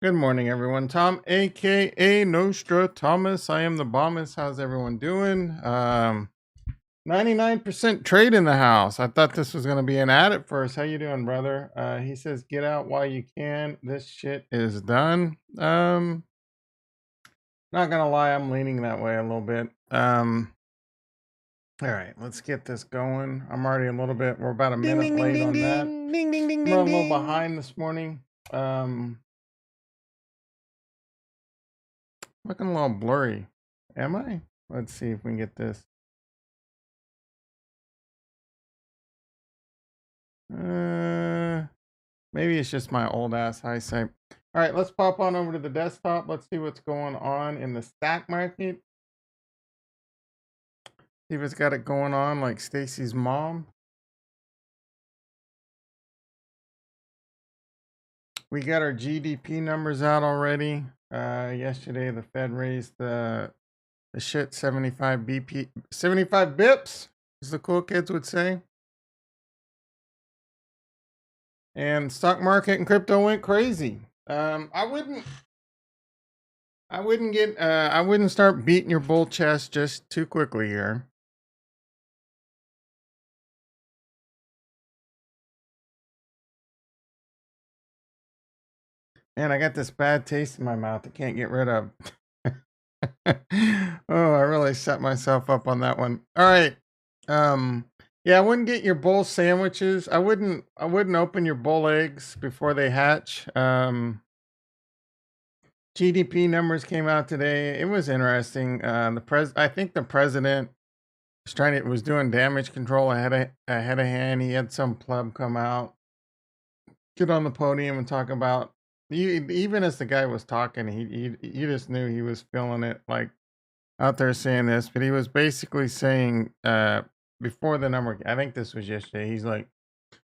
Good morning, everyone. Tom, aka Nostra Thomas. I am the bombless. How's everyone doing? 99% trade in the house. I thought this was gonna be an ad at first. How you doing, brother? He says, "Get out while you can. This shit is done." Not gonna lie, I'm leaning that way a little bit. All right, let's get this going. I'm already a little bit. We're about a Ding minute ding ding late ding on that. ding ding ding ding I'm ding running a little ding. behind this morning. Looking a little blurry. Am I? Let's see if we can get this. Maybe it's just my old ass eyesight. All right, let's pop on over to the desktop. Let's see what's going on in the stock market. See if it's got it going on like Stacy's mom. We got our GDP numbers out already. Yesterday the Fed raised the shit 75 bips, as the cool kids would say. And stock market and crypto went crazy. I wouldn't start beating your bull chest just too quickly here. Man, I got this bad taste in my mouth I can't get rid of. Oh, I really set myself up on that one. All right. Yeah, I wouldn't get your bull sandwiches. I wouldn't open your bull eggs before they hatch. GDP numbers came out today. It was interesting. I think the president was doing damage control ahead of hand. He had some pleb come out, get on the podium and talk about even as the guy was talking, you just knew he was feeling it, like out there saying this, but he was basically saying before the number, I think this was yesterday, he's like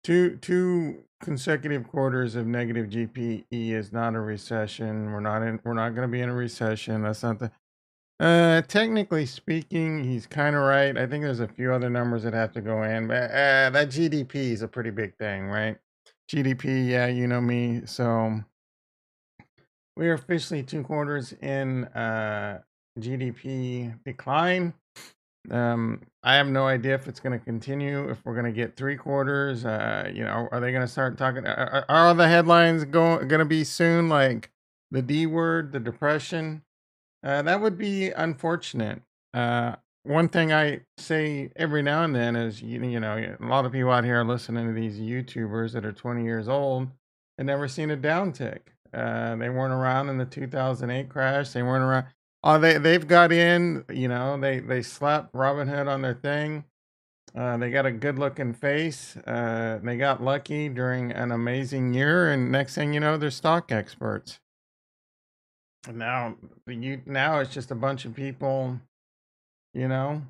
two consecutive quarters of negative GPE is not a recession. We're not going to be in a recession. That's not the technically speaking, he's kind of right. I think there's a few other numbers that have to go in, but that GDP is a pretty big thing, right? GDP, yeah, you know me. So we are officially 2 quarters in GDP decline. I have no idea if it's going to continue. If we're going to get 3 quarters, are they going to start talking? Are the headlines going to be soon? Like the D word, the depression. That would be unfortunate. One thing I say every now and then is, a lot of people out here are listening to these YouTubers that are 20 years old and never seen a downtick. They weren't around in the 2008 crash. They weren't around. Oh, they've got in. They slapped Robin Hood on their thing. They got a good looking face. They got lucky during an amazing year, and next thing you know, they're stock experts. Now, now it's just a bunch of people, you know,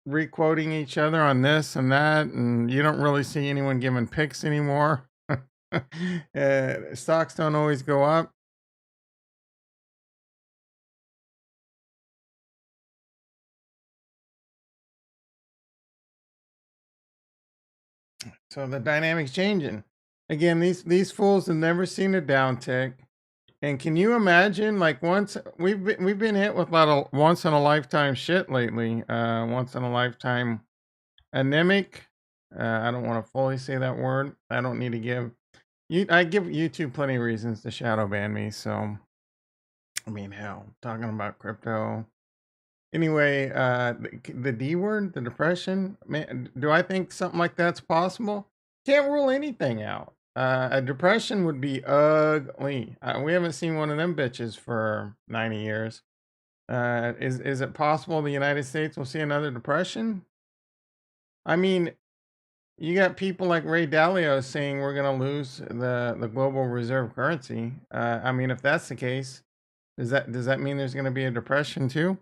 requoting each other on this and that, and you don't really see anyone giving picks anymore. Stocks don't always go up. So the dynamic's changing. Again, these fools have never seen a downtick. And can you imagine, like, once we've been hit with a lot of once in a lifetime shit lately. Once in a lifetime anemic. I don't want to fully say that word. I don't need to give I give YouTube plenty of reasons to shadow ban me. So I mean, hell, talking about crypto. Anyway, the D word, the depression. Man, do I think something like that's possible? Can't rule anything out. A depression would be ugly. We haven't seen one of them bitches for 90 years. Is it possible the United States will see another depression? I mean, you got people like Ray Dalio saying we're going to lose the global reserve currency. I mean, if that's the case, does that mean there's going to be a depression too?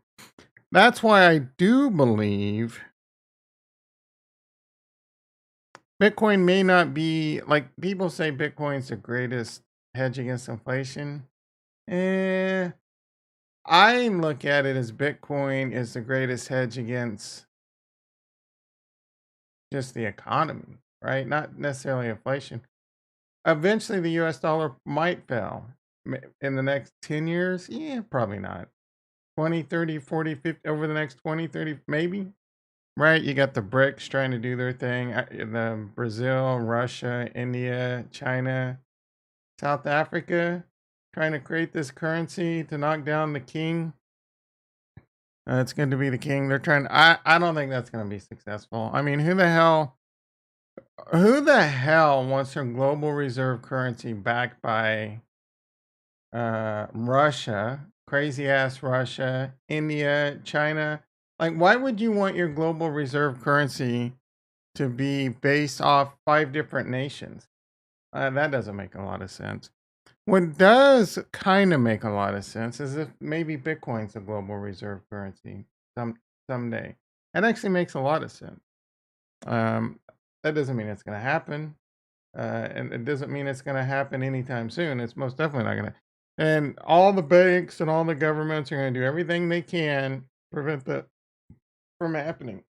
That's why I do believe Bitcoin may not be, like, people say Bitcoin's the greatest hedge against inflation. Eh, I look at it as Bitcoin is the greatest hedge against just the economy, right? Not necessarily inflation. Eventually the US dollar might fail. in the next 10 years? Yeah, probably not. 20, 30, 40, 50 over the next 20, 30, maybe. Right? You got the BRICS trying to do their thing. The Brazil, Russia, India, China, South Africa trying to create this currency to knock down the king. It's going to be the king. They're trying. I don't think that's going to be successful. I mean, who the hell wants their global reserve currency backed by Russia, crazy ass Russia, India, China? Like, why would you want your global reserve currency to be based off five different nations? That doesn't make a lot of sense. What does kind of make a lot of sense is if maybe Bitcoin's a global reserve currency someday. That actually makes a lot of sense. Um, that doesn't mean it's going to happen, and it doesn't mean it's going to happen anytime soon. It's most definitely not going to. And all the banks and all the governments are going to do everything they can to prevent that from happening.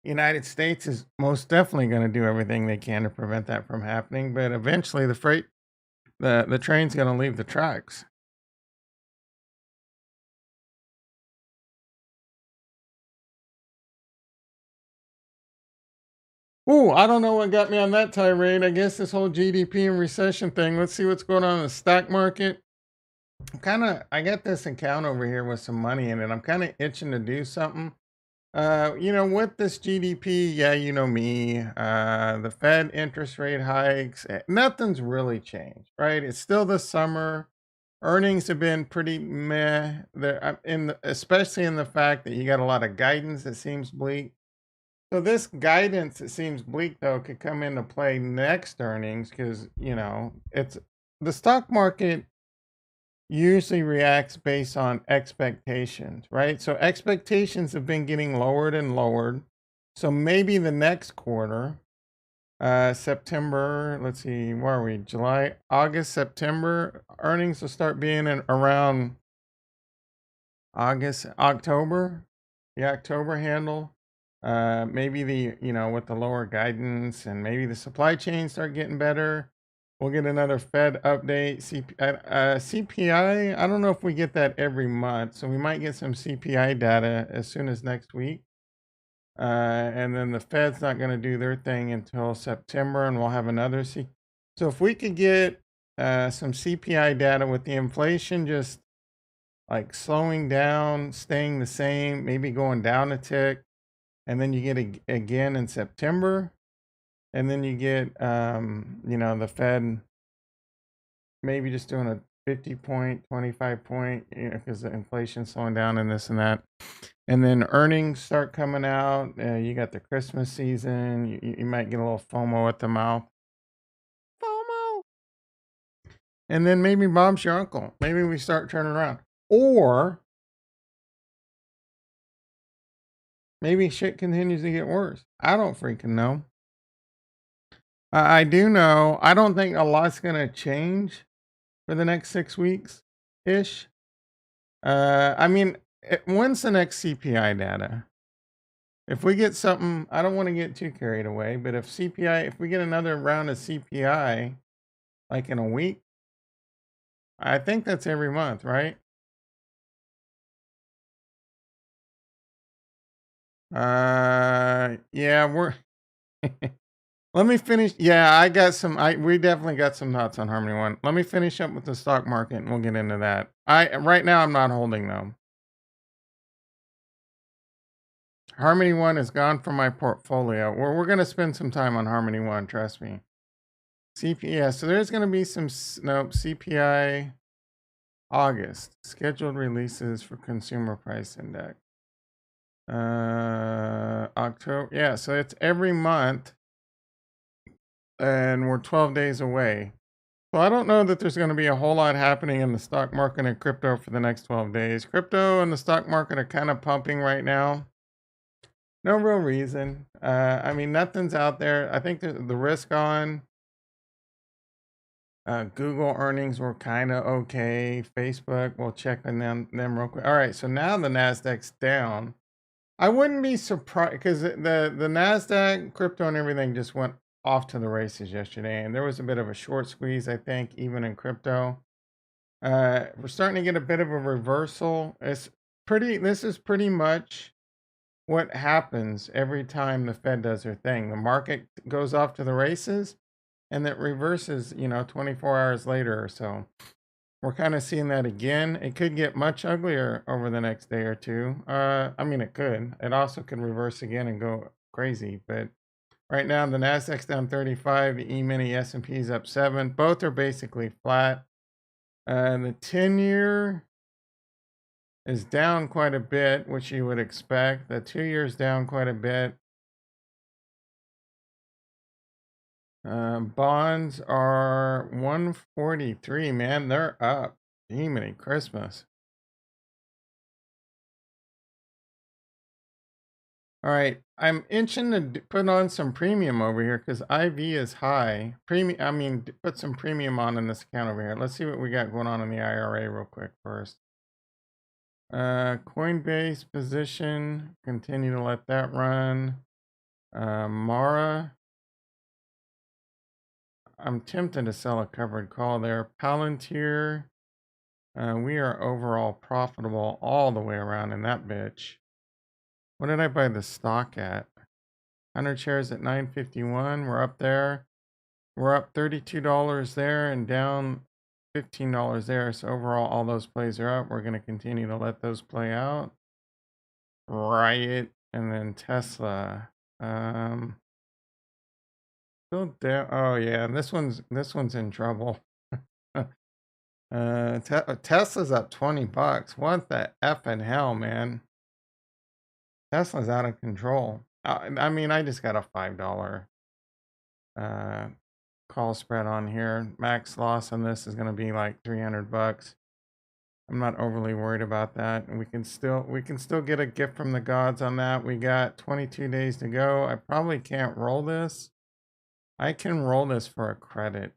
United States is most definitely going to do everything they can to prevent that from happening, but eventually the train's going to leave the tracks. Ooh, I don't know what got me on that tirade. I guess this whole GDP and recession thing. Let's see what's going on in the stock market. I got this account over here with some money in it. I'm kind of itching to do something. With this GDP, yeah, you know me. The Fed interest rate hikes, nothing's really changed, right? It's still the summer. Earnings have been pretty meh. Especially in the fact that you got a lot of guidance that seems bleak. So this guidance that seems bleak though could come into play next earnings because it's the stock market usually reacts based on expectations, right? So expectations have been getting lowered and lowered. So maybe the next quarter, September, let's see, where are we? July, August, September, earnings will start being in around August, October, the October handle. Maybe with the lower guidance and maybe the supply chains start getting better. We'll get another Fed update. CPI, I don't know if we get that every month. So we might get some CPI data as soon as next week. And then the Fed's not going to do their thing until September, and we'll have another So if we could get some CPI data with the inflation just like slowing down, staying the same, maybe going down a tick, and then you get again in September, and then you get the Fed maybe just doing a 50 point, 25 point, because the inflation's slowing down and this and that. And then earnings start coming out. You got the Christmas season. You might get a little FOMO at the mouth. FOMO. And then maybe Bob's your uncle. Maybe we start turning around. Or maybe shit continues to get worse. I don't freaking know. I do know. I don't think a lot's going to change for the next 6 weeks ish. I mean, when's the next CPI data? If we get something, I don't want to get too carried away, but if we get another round of CPI, like in a week, I think that's every month, right? Yeah, let me finish. Yeah, we definitely got some thoughts on Harmony One. Let me finish up with the stock market and we'll get into that. Right now I'm not holding though. Harmony One is gone from my portfolio. We're going to spend some time on Harmony One, trust me. CPI, so there's going to be some, CPI August, scheduled releases for consumer price index. October, yeah, so it's every month, and we're 12 days away. So I don't know that there's going to be a whole lot happening in the stock market and crypto for the next 12 days. Crypto and the stock market are kind of pumping right now. No real reason. I mean, nothing's out there. I think the risk on Google earnings were kind of okay. Facebook, we'll check on them real quick. All right, so now the Nasdaq's down. I wouldn't be surprised because the Nasdaq, crypto, and everything just went off to the races yesterday, and there was a bit of a short squeeze, I think, even in crypto. We're starting to get a bit of a reversal. This is pretty much what happens every time the Fed does their thing. The market goes off to the races and it reverses, 24 hours later or so. We're kind of seeing that again. It could get much uglier over the next day or two. I mean, it could. It also could reverse again and go crazy. But right now, the Nasdaq's down 35, the E-mini S&P's up 7. Both are basically flat. The 10-year is down quite a bit, which you would expect. The 2-year is down quite a bit. Bonds are 143, man. They're up. Jiminy Christmas. All right, I'm itching to put on some premium over here because IV is high. Put some premium on in this account over here. Let's see what we got going on in the IRA real quick first. Coinbase position, continue to let that run. Mara, I'm tempted to sell a covered call there. Palantir, we are overall profitable all the way around in that bitch. What did I buy the stock at? 100 shares at 951. We're up there. We're up $32 there and down $15 there. So overall, all those plays are up. We're going to continue to let those play out. Riot and then Tesla. Still down. Oh yeah, this one's in trouble. Tesla's up $20. What the effing hell, man? Tesla's out of control. I just got a $5 call spread on here. Max loss on this is going to be like $300. I'm not overly worried about that. And we can still get a gift from the gods on that. We got 22 days to go. I probably can't roll this. I can roll this for a credit.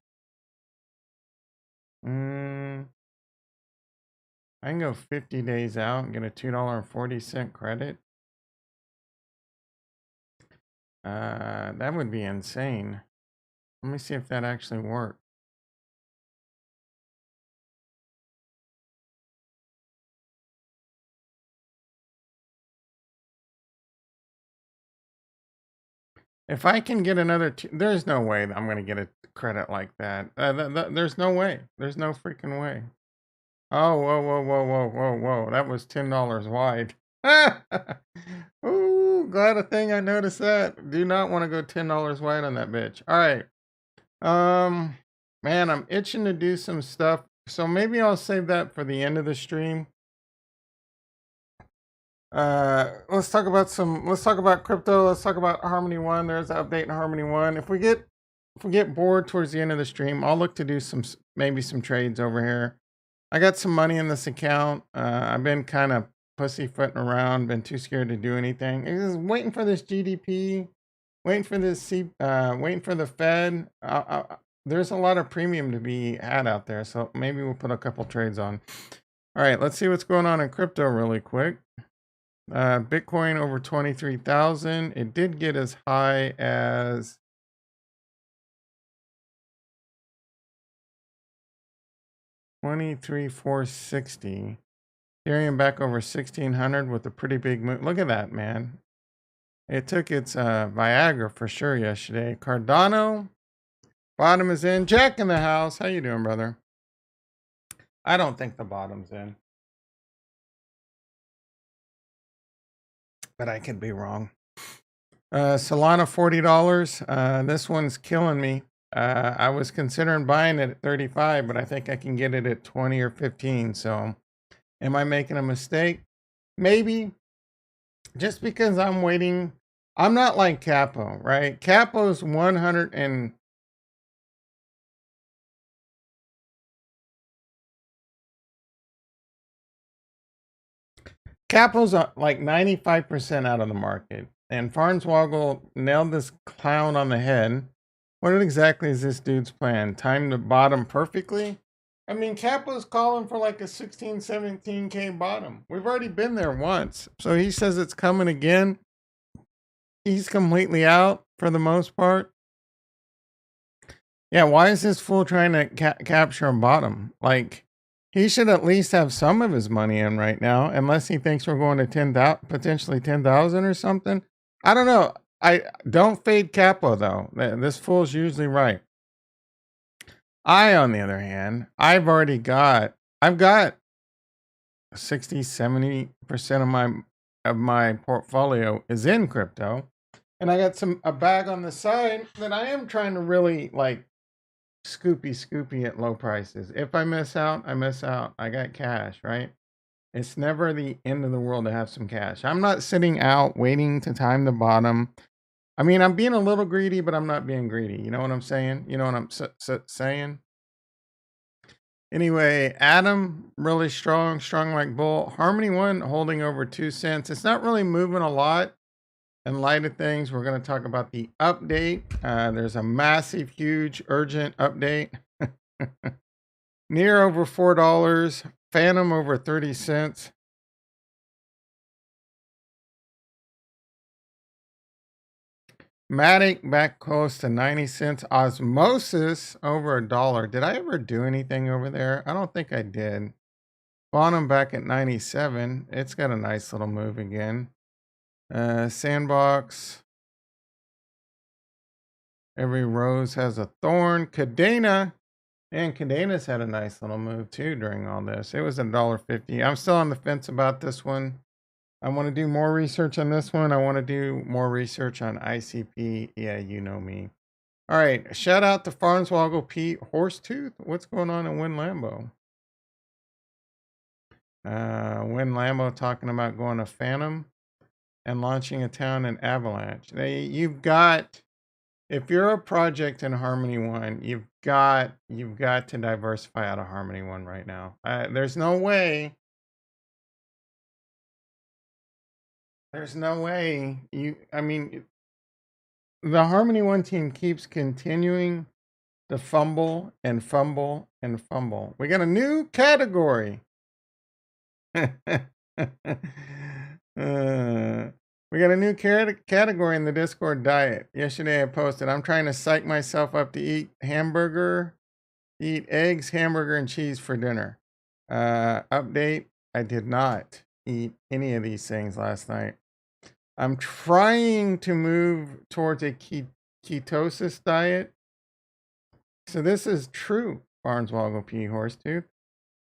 I can go 50 days out and get a $2.40 credit. That would be insane. Let me see if that actually worked. If I can get another, there's no way I'm going to get a credit like that. There's no way. There's no freaking way. Oh, whoa, whoa, whoa, whoa, whoa, whoa. That was $10 wide. Ooh, glad a thing I noticed that. Do not want to go $10 wide on that bitch. All right. Man, I'm itching to do some stuff. So maybe I'll save that for the end of the stream. Let's talk about crypto. Let's talk about Harmony One. There's an update in Harmony One. If we get bored towards the end of the stream, I'll look to do maybe some trades over here. I got some money in this account. I've been kind of pussyfooting around, been too scared to do anything. Just waiting for this GDP, waiting for waiting for the Fed. There's a lot of premium to be had out there, so maybe we'll put a couple trades on. All right, let's see what's going on in crypto really quick. Bitcoin over 23,000. It did get as high as 23,460. Ethereum back over 1,600 with a pretty big move. Look at that, man. It took its Viagra for sure yesterday. Cardano, bottom is in. Jack in the house. How you doing, brother? I don't think the bottom's in, but I could be wrong. Solana, $40. This one's killing me. I was considering buying it at 35, but I think I can get it at 20 or 15. So am I making a mistake? Maybe. Just because I'm waiting. I'm not like Capo, right? Capo's 100 and Capo's like 95% out of the market. And Farnswoggle nailed this clown on the head. What exactly is this dude's plan? Time to bottom perfectly? I mean, Capo's calling for like a 16, 17K bottom. We've already been there once. So he says it's coming again. He's completely out for the most part. Yeah, why is this fool trying to capture a bottom? Like, he should at least have some of his money in right now, unless he thinks we're going to 10,000, potentially 10,000 or something. I don't know. I don't fade capo though. This fool's usually right. I, on the other hand, I've got 60, 70% of my portfolio is in crypto. And I got a bag on the side that I am trying to really like scoopy at low prices. If I miss out, I miss out. I got cash, right? It's never the end of the world to have some cash. I'm not sitting out waiting to time the bottom. I mean, I'm being a little greedy, but I'm not being greedy. You know what I'm saying? You know what I'm saying? Anyway, Adam, really strong like bull. Harmony One holding over 2 cents. It's not really moving a lot. In light of things, we're going to talk about the update. There's a massive, huge, urgent update. Near over $4. Phantom over 30 cents. Matic back close to 90 cents. Osmosis over $1. Did I ever do anything over there? I don't think I did. Quantum back at 97. It's got a nice little move again. Sandbox. Every rose has a thorn. Cadena. And Cadena's had a nice little move too during all this. It was $1.50. I'm still on the fence about this one. I want to do more research on this one. I want to do more research on ICP. Yeah, you know me. All right. Shout out to Farnswoggle Pete Horsetooth. What's going on in Win Lambo? Win Lambo talking about going to Phantom and launching a town in Avalanche. If you're a project in Harmony One, you've got to diversify out of Harmony One right now. There's no way. I mean, the Harmony One team keeps continuing to fumble and fumble and fumble. We got a new category. We got a new category in the Discord diet. Yesterday I posted, I'm trying to psych myself up to eat eggs, hamburger, and cheese for dinner. Update, I did not eat any of these things last night. I'm trying to move towards a ketosis diet. So this is true, Barneswoggle P. Horsetooth.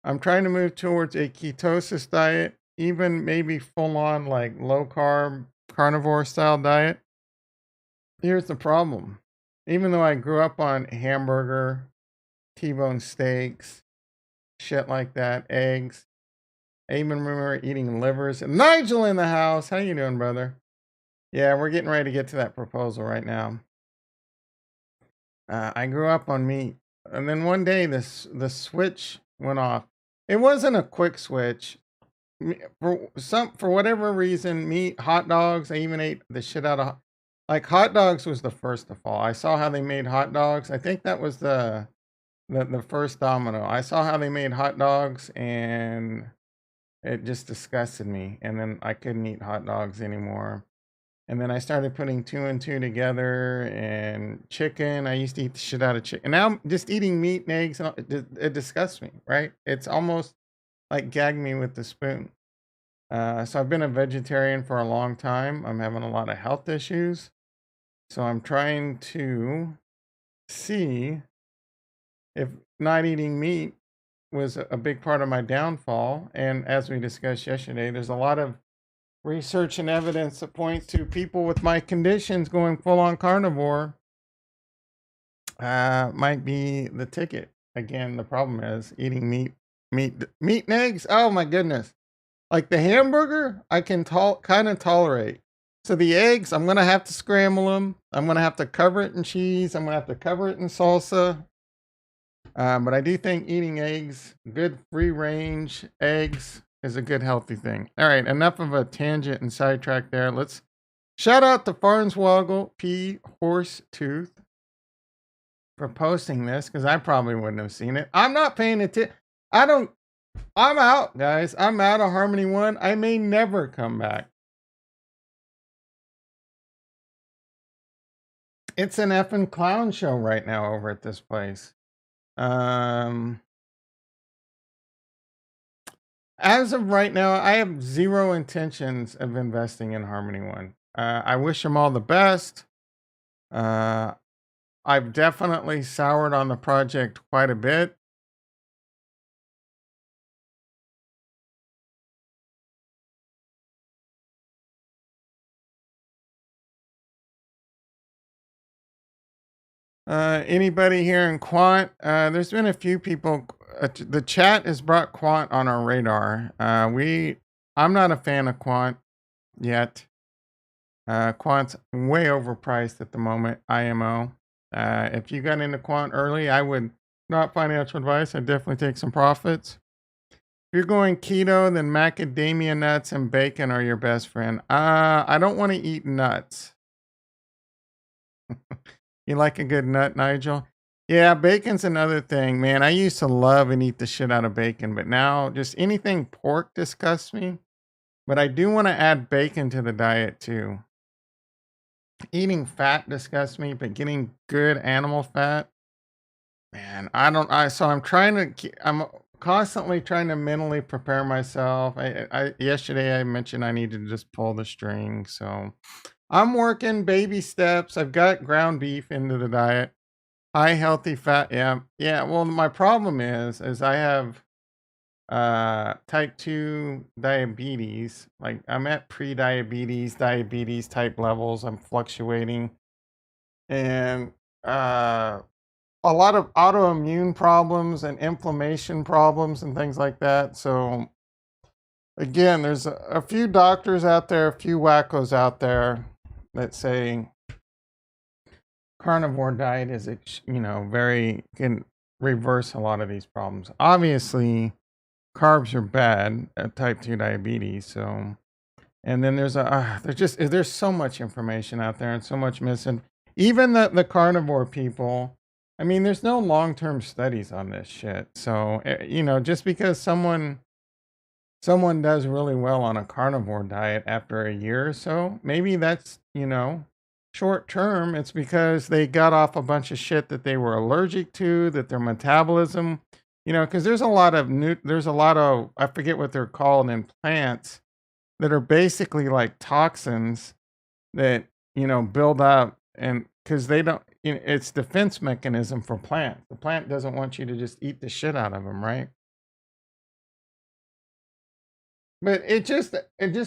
I'm trying to move towards a ketosis diet, even maybe full on like low carb carnivore style diet. Here's the problem. Even though I grew up on hamburger, T-bone steaks, shit like that, eggs, I even remember eating livers. Nigel in the house. How you doing, brother? Yeah, we're getting ready to get to that proposal right now. I grew up on meat. And then one day the switch went off. It wasn't a quick switch. For whatever reason, meat, hot dogs, I even ate the shit out of like hot dogs was the first to fall. I saw how they made hot dogs. I think that was the first domino. I saw how they made hot dogs and it just disgusted me. And then I couldn't eat hot dogs anymore. And then I started putting two and two together and chicken. I used to eat the shit out of chicken. Now I'm just eating meat and eggs. It disgusts me, right? It's almost like gag me with the spoon. So I've been a vegetarian for a long time. I'm having a lot of health issues. So I'm trying to see if not eating meat was a big part of my downfall. And as we discussed yesterday, there's a lot of research and evidence that points to people with my conditions going full on carnivore might be the ticket. Again, the problem is eating meat and eggs. Oh my goodness. Like the hamburger, I can kind of tolerate. So the eggs, I'm going to have to scramble them. I'm going to have to cover it in cheese. I'm going to have to cover it in salsa. But I do think eating eggs, good free range eggs, is a good healthy thing. All right, enough of a tangent and sidetrack there. Let's shout out to Farnswoggle P. Horsetooth for posting this because I probably wouldn't have seen it. I'm not paying attention. I'm out, guys. I'm out of Harmony One. I may never come back. It's an effing clown show right now over at this place. Um, as of right now, I have zero intentions of investing in Harmony One. I wish them all the best. Uh, I've definitely soured on the project quite a bit. Anybody here in Quant? There's been a few people. The chat has brought Quant on our radar. I'm not a fan of Quant yet. Quant's way overpriced at the moment. IMO. If you got into Quant early, I would not financial advice. I'd definitely take some profits. If you're going keto, then macadamia nuts and bacon are your best friend. I don't want to eat nuts. You like a good nut, Nigel? Yeah, bacon's another thing, man. I used to love and eat the shit out of bacon, but now just anything pork disgusts me. But I do want to add bacon to the diet too. Eating fat disgusts me, but getting good animal fat, man, I don't. So I'm trying to. I'm constantly trying to mentally prepare myself. Yesterday I mentioned I needed to just pull the string, so I'm working baby steps. I've got ground beef into the diet. High healthy fat. Yeah. Yeah. Well, my problem is I have type 2 diabetes. Like I'm at pre-diabetes, diabetes type levels. I'm fluctuating. And a lot of autoimmune problems and inflammation problems and things like that. So again, there's a few doctors out there, a few wackos out there that say carnivore diet is, very can reverse a lot of these problems. Obviously, carbs are bad at type 2 diabetes. So, and then there's so much information out there and so much missing. Even the carnivore people, I mean, there's no long-term studies on this shit. So, just because someone does really well on a carnivore diet after a year or so, maybe that's, short term. It's because they got off a bunch of shit that they were allergic to, that their metabolism, because there's a lot of, I forget what they're called in plants that are basically like toxins that, build up, and because they don't, it's defense mechanism for plants. The plant doesn't want you to just eat the shit out of them, right? But it just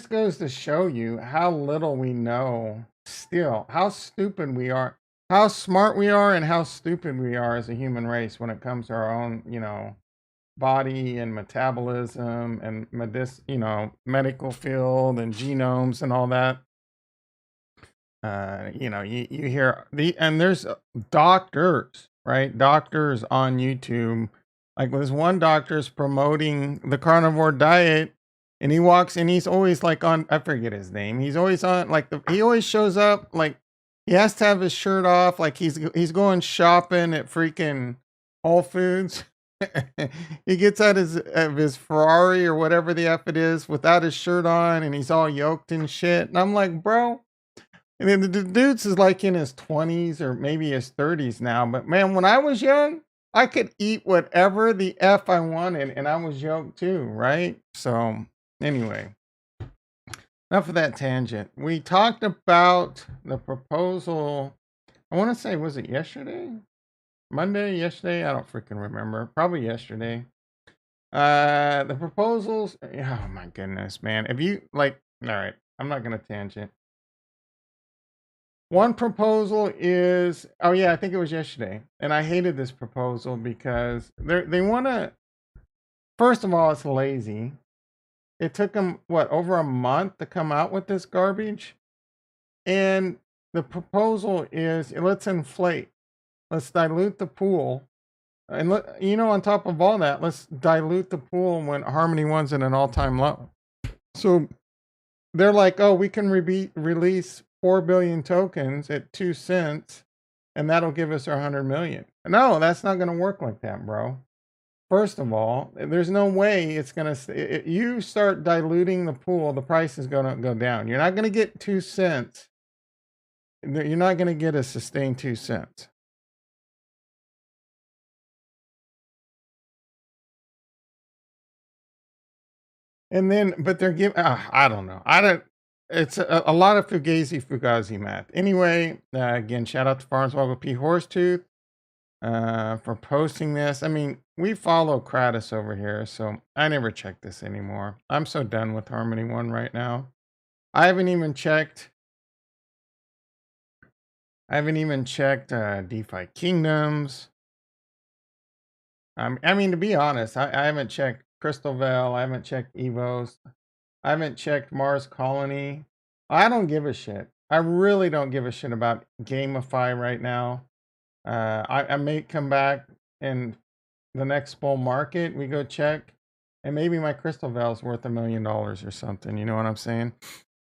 goes to show you how little we know still, how stupid we are, how smart we are, and how stupid we are as a human race when it comes to our own, body and metabolism and medical field and genomes and all that. You hear and there's doctors, right? Doctors on YouTube. Like this one doctor's promoting the carnivore diet, and he walks and he's always like on, I forget his name. He's always on like he always shows up like he has to have his shirt off, like he's going shopping at freaking Whole Foods. He gets out of his Ferrari or whatever the F it is without his shirt on, and he's all yoked and shit. And I'm like, bro, I mean, the dude's is like in his 20s or maybe his 30s now. But man, when I was young, I could eat whatever the F I wanted, and I was young too, right? So, anyway, enough of that tangent. We talked about the proposal. I want to say, was it yesterday? Monday, yesterday? I don't freaking remember. Probably yesterday. The proposals. Oh my goodness, man. If you like, all right, I'm not going to tangent. One proposal is, oh yeah, I think it was yesterday, and I hated this proposal because they want to. First of all, it's lazy. It took them what over a month to come out with this garbage, and the proposal is let's inflate, let's dilute the pool, and on top of all that, let's dilute the pool when Harmony One's at an all-time low. So they're like, oh, we can release 4 billion tokens at 2 cents, and that'll give us our 100 million. No, that's not going to work like that, bro. First of all, there's no way it's going to, you start diluting the pool, the price is going to go down. You're not going to get 2 cents You're not going to get a sustained 2 cents. And then, but they're giving, I don't know. I don't, it's a lot of fugazi math. Anyway, again, shout out to Farnswoggle P. Horsetooth for posting this. I mean, we follow Kratos over here, so I never check this anymore. I'm so done with Harmony One right now. I haven't even checked. DeFi Kingdoms. I mean, to be honest, I haven't checked Crystal Veil. I haven't checked Evos. I haven't checked Mars Colony. I don't give a shit. I really don't give a shit about GameFi right now. I may come back in the next bull market. We go check, and maybe my Crystal Veil is worth $1 million or something. You know what I'm saying?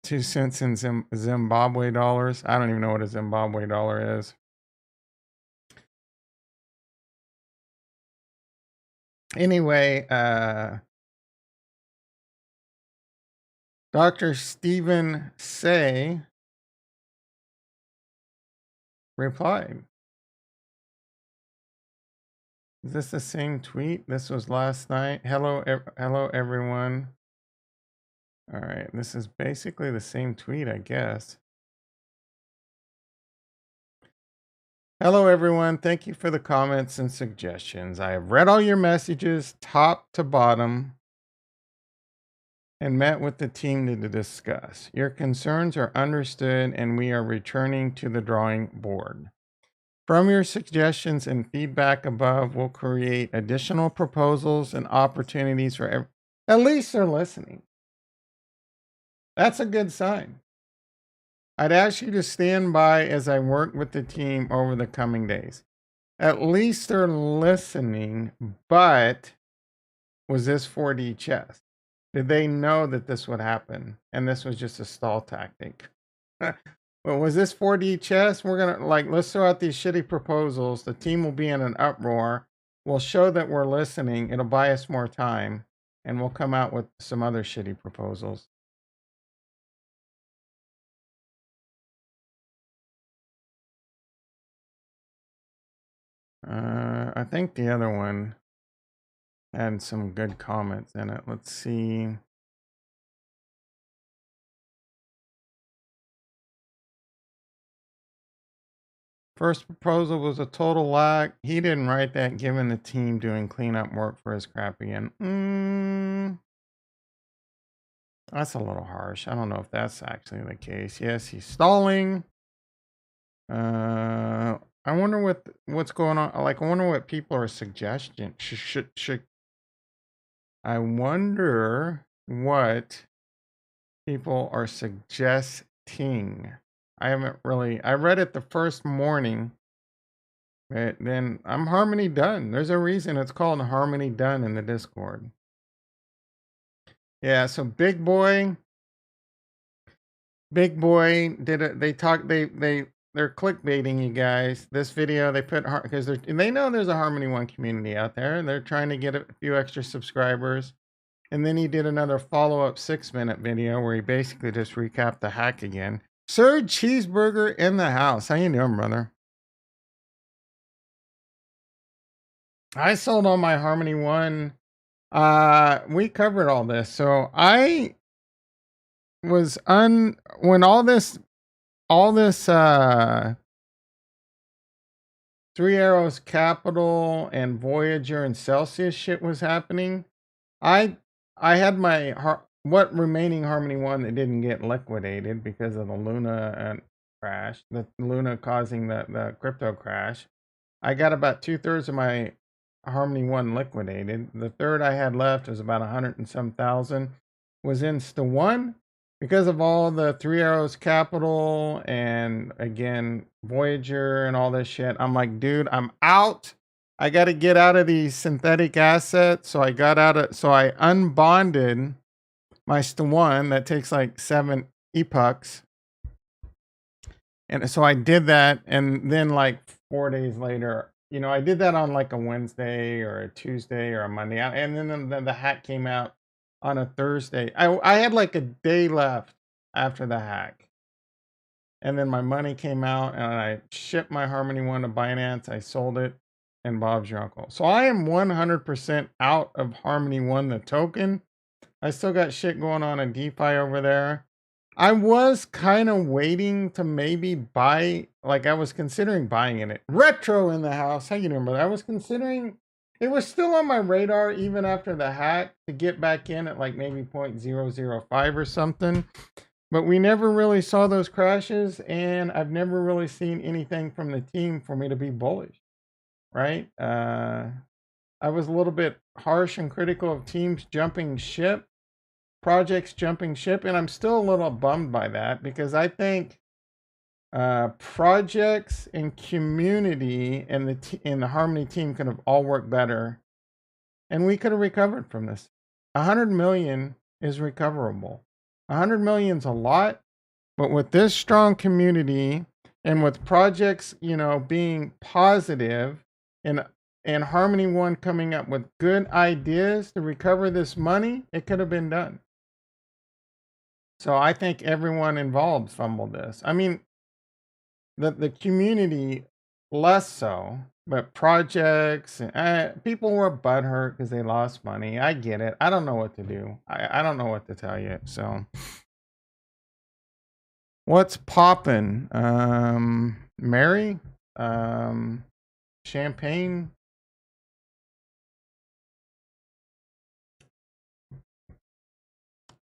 2 cents in Zimbabwe dollars. I don't even know what a Zimbabwe dollar is. Anyway, Dr. Stephen Say replied. Is this the same tweet? This was last night. Hello, hello everyone. All right, this is basically the same tweet, I guess. Hello everyone. Thank you for the comments and suggestions. I have read all your messages top to bottom and met with the team to discuss. Your concerns are understood and we are returning to the drawing board. From your suggestions and feedback above, we'll create additional proposals and opportunities for at least they're listening. That's a good sign. I'd ask you to stand by as I work with the team over the coming days. At least they're listening, but was this 4D chess? Did they know that this would happen and this was just a stall tactic? Well, was this 4D chess? We're going to, let's throw out these shitty proposals. The team will be in an uproar. We'll show that we're listening. It'll buy us more time. And we'll come out with some other shitty proposals. I think the other one had some good comments in it. Let's see. First proposal was a total lack. He didn't write that given the team doing cleanup work for his crap again. That's a little harsh. I don't know if that's actually the case. Yes, he's stalling. I wonder what's going on. I wonder what people are suggesting. I wonder what people are suggesting. I read it the first morning. But then I'm Harmony Done. There's a reason it's called Harmony Done in the Discord. Yeah, so Big Boy did it. They're clickbaiting you guys. This video they put because they know there's a Harmony One community out there. They're trying to get a few extra subscribers. And then he did another follow-up 6-minute video where he basically just recapped the hack again. Sir Cheeseburger in the house. How you doing, brother? I sold all my Harmony One. We covered all this. So I was when all this Three Arrows Capital and Voyager and Celsius shit was happening. I had my what remaining Harmony One that didn't get liquidated because of the Luna crash, the Luna causing the crypto crash. I got about 2/3 of my Harmony One liquidated. The third I had left was about 100 and some thousand. Was in Sta1 because of all the Three Arrows Capital and again Voyager and all this shit. I'm like, dude, I'm out. I got to get out of these synthetic assets. So I unbonded my Sta1 that takes like 7 epochs. And so I did that. And then like 4 days later, I did that on like a Wednesday or a Tuesday or a Monday. And then the hack came out on a Thursday. I had like a day left after the hack. and then my money came out, and I shipped my Harmony One to Binance. I sold it, and Bob's your uncle. So I am 100% out of Harmony One, the token. I still got shit going on in DeFi over there. I was kind of waiting to maybe buy, like I was considering buying in it. Retro in the house. How you doing, brother? I was considering, it was still on my radar even after the hack to get back in at like maybe 0.005 or something. But we never really saw those crashes, and I've never really seen anything from the team for me to be bullish, right? I was a little bit harsh and critical of teams jumping ship, projects jumping ship, and I'm still a little bummed by that because I think projects and community and the Harmony team could have all worked better, and we could have recovered from this. 100 million is recoverable. 100 million's a lot, but with this strong community and with projects, being positive and Harmony One coming up with good ideas to recover this money, it could have been done. So I think everyone involved fumbled this. I mean, the community less so, but projects, people were butthurt because they lost money. I get it. I don't know what to do. I don't know what to tell you. So what's poppin'? Mary? Champagne?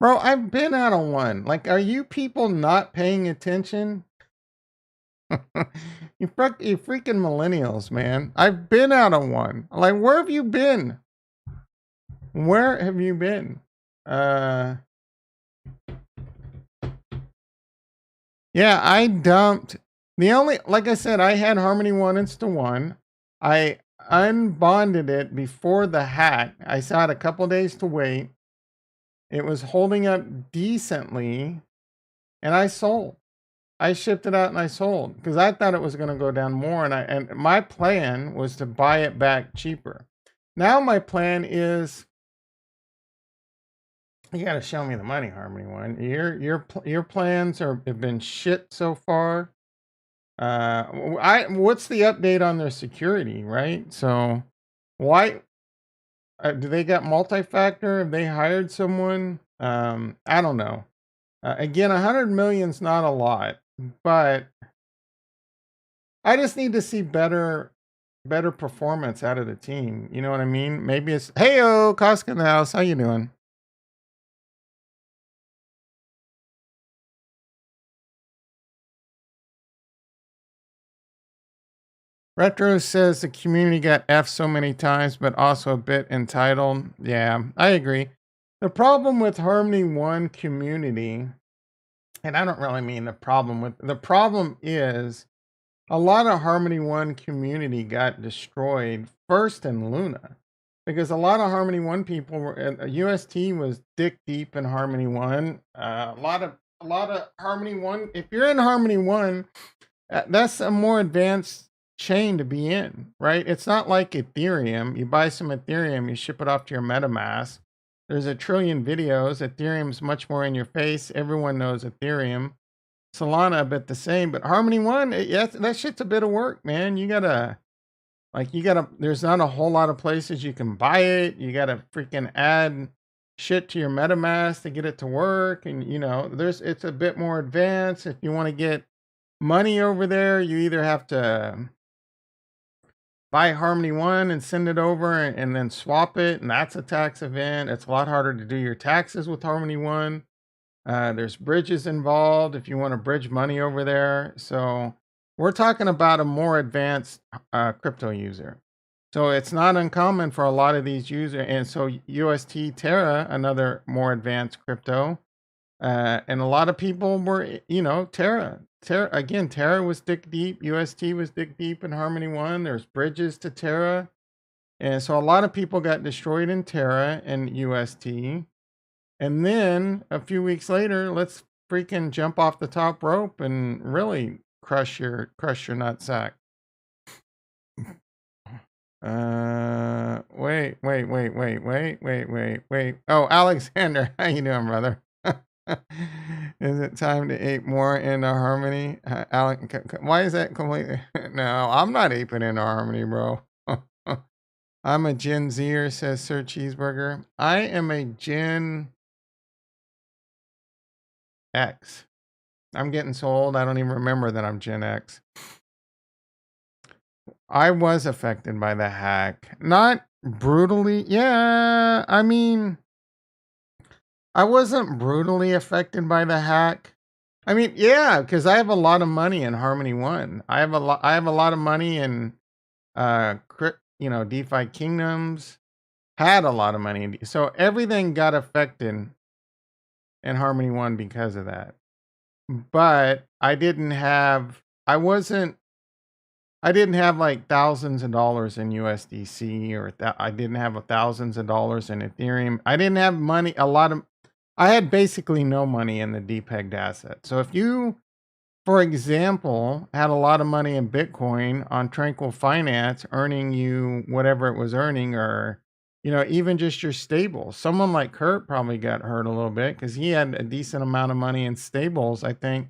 Bro, I've been out of one. Like, are you people not paying attention? you freaking millennials, man. I've been out of one. Like, where have you been? Where have you been? Yeah, I dumped like I said, I had Harmony 1 Insta 1. I unbonded it before the hack. I still had a couple days to wait. It was holding up decently, and I sold. I shipped it out and I sold because I thought it was going to go down more, and my plan was to buy it back cheaper. Now my plan is, you got to show me the money, Harmony One. Your plans have been shit so far. What's the update on their security, right? So why do they got multi-factor? Have they hired someone? I don't know. Again, 100 million's not a lot, but I just need to see better performance out of the team. You know what I mean? Maybe it's, hey-o, Koska in the house. How you doing? Retro says the community got F so many times, but also a bit entitled. Yeah, I agree. The problem with Harmony One community, and I don't really mean the problem is a lot of Harmony One community got destroyed first in Luna. Because a lot of Harmony One people were, UST was dick deep in Harmony One. A lot of Harmony One. If you're in Harmony One, that's a more advanced chain to be in, right? It's not like Ethereum. You buy some Ethereum, you ship it off to your MetaMask. There's a trillion videos. Ethereum's much more in your face. Everyone knows Ethereum. Solana a bit the same, but Harmony One, that shit's a bit of work, man. There's not a whole lot of places you can buy it. You gotta freaking add shit to your MetaMask to get it to work. And it's a bit more advanced. If you want to get money over there, you either have to buy Harmony One and send it over and then swap it. And that's a tax event. It's a lot harder to do your taxes with Harmony One. There's bridges involved if you want to bridge money over there. So we're talking about a more advanced crypto user. So it's not uncommon for a lot of these users. And so UST Terra, another more advanced crypto. And a lot of people were, Terra. Terra was dick deep. UST was dick deep in Harmony One. There's bridges to Terra. And so a lot of people got destroyed in Terra and UST. And then a few weeks later, let's freaking jump off the top rope and really crush your nutsack. Wait. Oh, Alexander, how you doing, brother? Is it time to ape more into harmony? Alec, why is that completely? No, I'm not aping into harmony, bro. I'm a Gen Zer, says Sir Cheeseburger. I am a Gen X. I'm getting so old, I don't even remember that I'm Gen X. I was affected by the hack. Not brutally. Yeah, I mean, I wasn't brutally affected by the hack. I mean, yeah, because I have a lot of money in Harmony One. I have a lot of money in DeFi Kingdoms. Had a lot of money, so everything got affected in Harmony One because of that. But I didn't have. I didn't have like thousands of dollars in USDC or I didn't have thousands of dollars in Ethereum. I didn't have money. I had basically no money in the depegged asset. So if you, for example, had a lot of money in Bitcoin on Tranquil Finance, earning you whatever it was earning, or even just your stables. Someone like Kurt probably got hurt a little bit because he had a decent amount of money in stables, I think,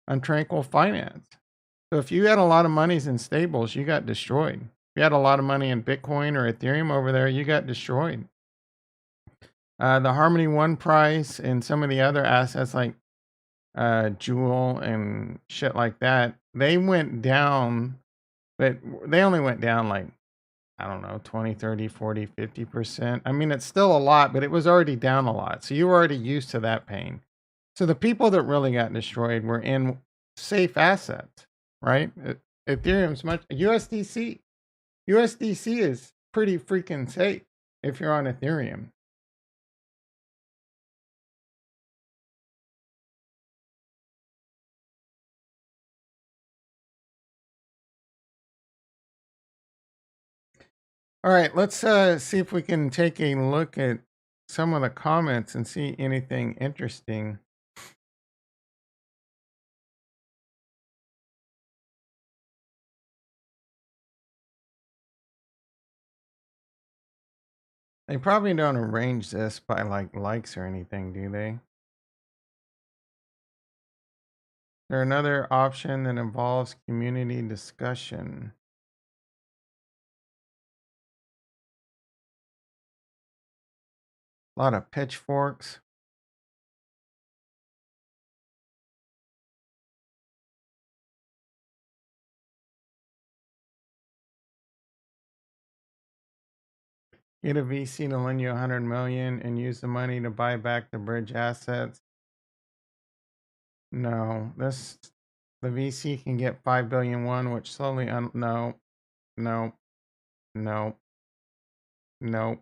on Tranquil Finance. So if you had a lot of monies in stables, you got destroyed. If you had a lot of money in Bitcoin or Ethereum over there, you got destroyed. The Harmony One price and some of the other assets like Jewel and shit like that, they went down, but they only went down like, I don't know, 20, 30, 40, 50%. I mean, it's still a lot, but it was already down a lot. So you were already used to that pain. So the people that really got destroyed were in safe assets, right? Ethereum's much USDC. USDC is pretty freaking safe if you're on Ethereum. All right, let's see if we can take a look at some of the comments and see anything interesting. They probably don't arrange this by like likes or anything, do they? There another option that involves community discussion. A lot of pitchforks. Get a VC to lend you 100 million and use the money to buy back the bridge assets. No, the VC can get 5 billion one, which slowly no, no, no, no.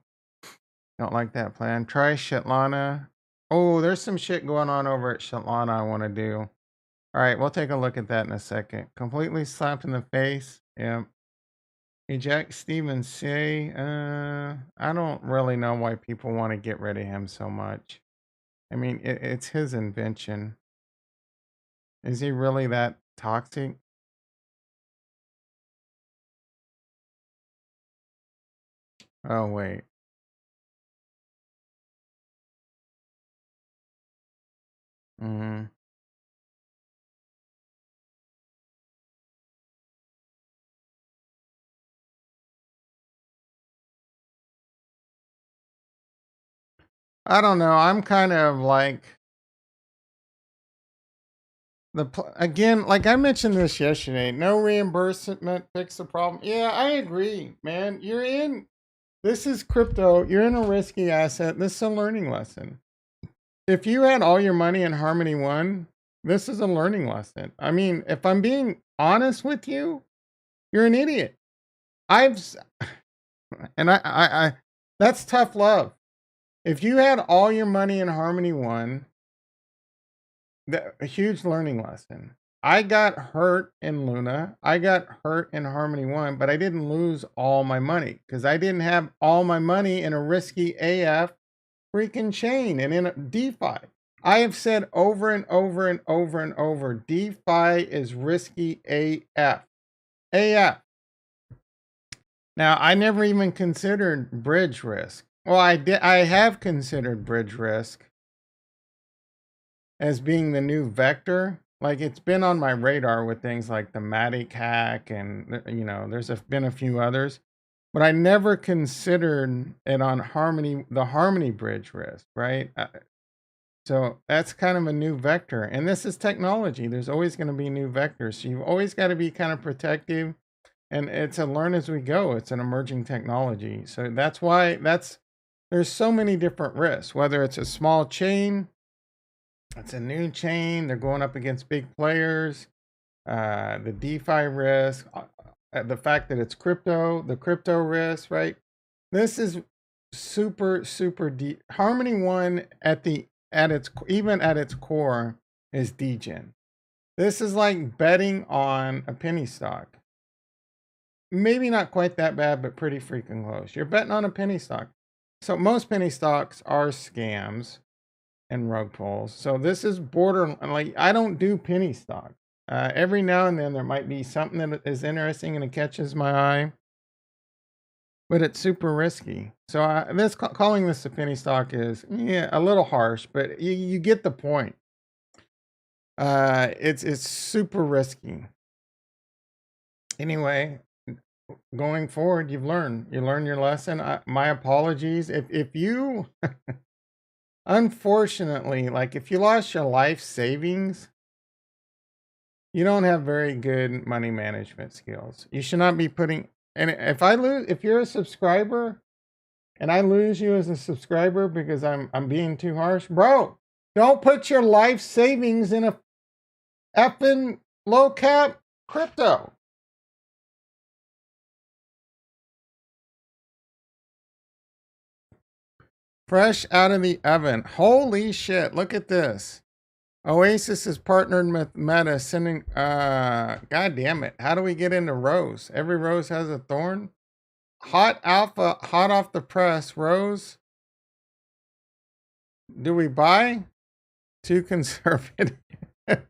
Don't like that plan. Try Shitlana. Oh, there's some shit going on over at Shitlana I want to do. All right, we'll take a look at that in a second. Completely slapped in the face. Yeah. Eject Steven C. I don't really know why people want to get rid of him so much. I mean, it's his invention. Is he really that toxic? Oh, wait. Mm-hmm. I don't know. I'm kind of like again, like I mentioned this yesterday. No reimbursement fix the problem. Yeah, I agree, man. This is crypto. You're in a risky asset. This is a learning lesson. If you had all your money in Harmony One, this is a learning lesson. I mean, if I'm being honest with you, you're an idiot. I've and I that's tough love. If you had all your money in Harmony One, a huge learning lesson. I got hurt in Luna. I got hurt in Harmony One, but I didn't lose all my money because I didn't have all my money in a risky AF freaking chain and in a DeFi. I have said over and over and over and over, DeFi is risky AF. AF. Now, I never even considered bridge risk. Well, I have considered bridge risk. as being the new vector. Like it's been on my radar with things like the Matic hack, and been a few others, but I never considered it on the Harmony Bridge risk, right? So that's kind of a new vector, and this is technology. There's always going to be new vectors, so you've always got to be kind of protective, and it's a learn as we go. It's an emerging technology, so that's why there's so many different risks. Whether it's a small chain, it's a new chain, they're going up against big players, the DeFi risk, the fact that it's crypto, the crypto risk, right? This is super deep. Harmony One at its core is degen. This is like betting on a penny stock. Maybe not quite that bad, but pretty freaking close. You're betting on a penny stock. So most penny stocks are scams and rug pulls. So this is borderline. Like I don't do penny stock. Every now and then there might be something that is interesting and it catches my eye, but it's super risky. So calling this a penny stock is a little harsh, but you get the point. It's super risky. Anyway, going forward, you learn your lesson. My apologies if you unfortunately, like if you lost your life savings, you don't have very good money management skills. You should not be putting, and if you're a subscriber and I lose you as a subscriber because I'm being too harsh, bro, don't put your life savings in a effing low cap crypto. Fresh out of the oven. Holy shit, look at this. Oasis is partnered with Meta, sending god damn it. How do we get into rose? Every rose has a thorn. Hot alpha, hot off the press, rose. Do we buy? Too conservative. That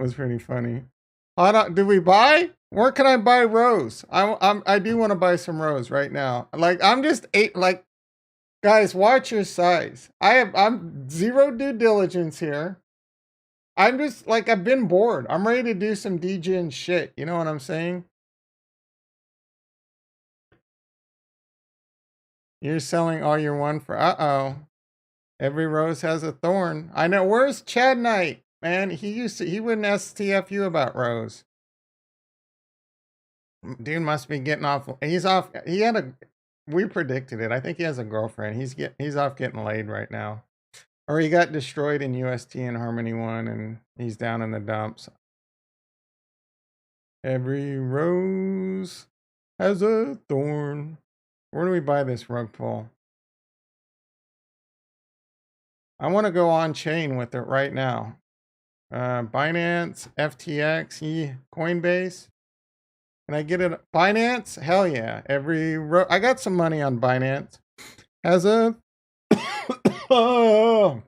was pretty funny. Do we buy? Where can I buy rose? I do want to buy some rose right now. Like I'm just like guys, watch your size. I'm zero due diligence here. I'm just like I've been bored. I'm ready to do some degen shit. You know what I'm saying? You're selling all your one for every rose has a thorn. I know. Where's Chad Knight? Man, he wouldn't STF you about rose. Dude must be getting off. He's off. We predicted it. I think he has a girlfriend. He's off getting laid right now. Or he got destroyed in UST and Harmony One and he's down in the dumps. Every rose has a thorn. Where do we buy this rug pull? I want to go on chain with it right now. Binance, FTX, Coinbase. Can I get it? Binance? Hell yeah. I got some money on Binance. Has a oh.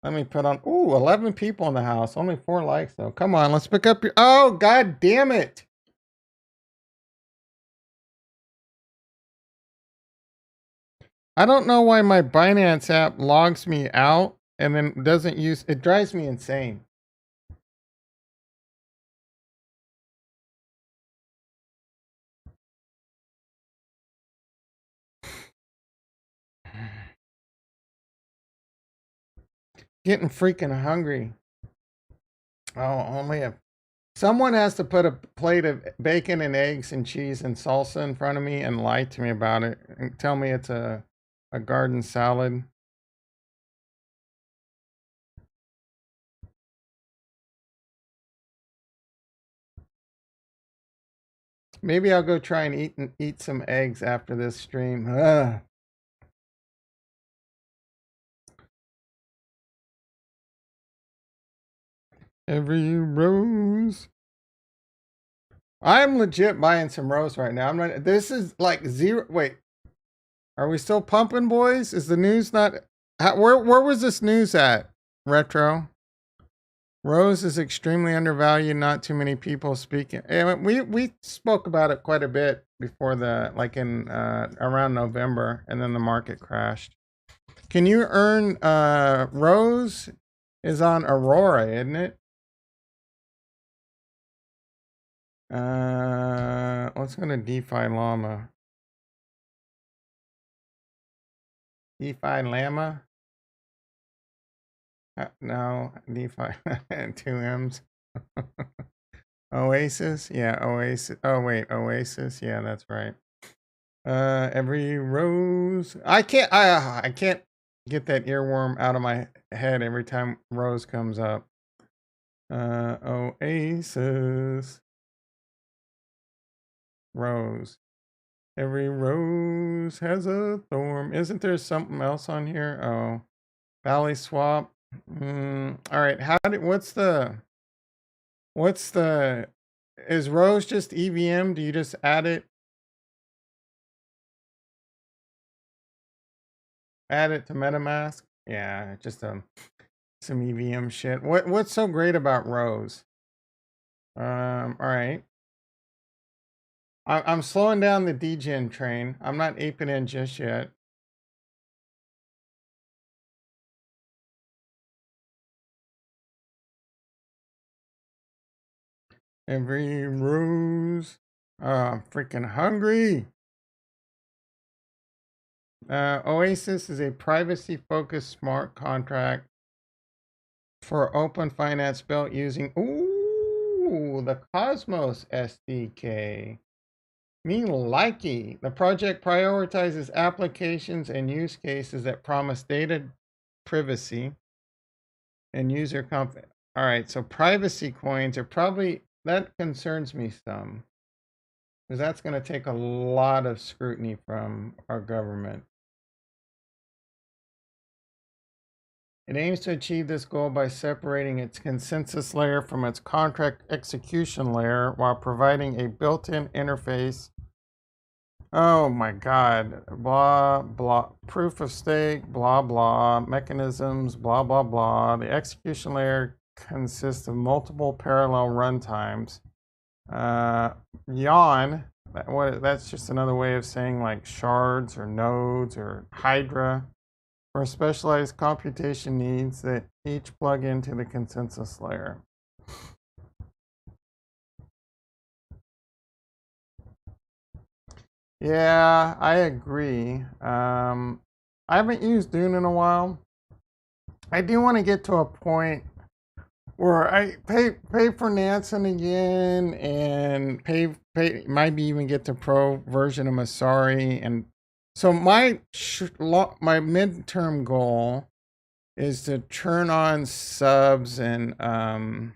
Let me put on 11 people in the house. Only 4 likes though. Come on, let's pick up your god damn it. I don't know why my Binance app logs me out and then doesn't use it. Drives me insane. Getting freaking hungry. Oh, someone has to put a plate of bacon and eggs and cheese and salsa in front of me and lie to me about it and tell me it's a garden salad. Maybe I'll go try and eat some eggs after this stream. Ugh. Every rose. I'm legit buying some rose right now. This is like zero. Wait, are we still pumping, boys? Is the news not? Where was this news at? Retro. Rose is extremely undervalued. Not too many people speaking. We spoke about it quite a bit before the like in around November, and then the market crashed. Can you earn Rose is on Aurora, isn't it? Let's go to DeFi Llama. DeFi Llama? No, DeFi two M's. Oasis? Yeah, Oasis. Oh wait, Oasis. Yeah, that's right. Every rose. I can't get that earworm out of my head every time Rose comes up. Oasis. Rose. Every rose has a thorn. Isn't there something else on here? Oh, Valley Swap. All right. What's the, is Rose just EVM? Do you just add it to MetaMask? Yeah, just some EVM shit. What's so great about Rose? All right. I'm slowing down the degen train. I'm not aping in just yet. Every rose. Oh, I'm freaking hungry. Oasis is a privacy-focused smart contract for open finance built using the Cosmos SDK. Me likey. The project prioritizes applications and use cases that promise data privacy and user comfort. All right, so privacy coins are probably, that concerns me some, because that's going to take a lot of scrutiny from our government. It aims to achieve this goal by separating its consensus layer from its contract execution layer while providing a built-in interface. Oh my God, blah, blah, proof of stake, blah, blah, mechanisms, blah, blah, blah. The execution layer consists of multiple parallel runtimes. Yawn, that's just another way of saying like shards or nodes or Hydra, for specialized computation needs that each plug into the consensus layer. Yeah, I agree. I haven't used Dune in a while. I do want to get to a point where I pay for Nansen again and pay maybe even get the pro version of Masari. And so my midterm goal is to turn on subs and I'm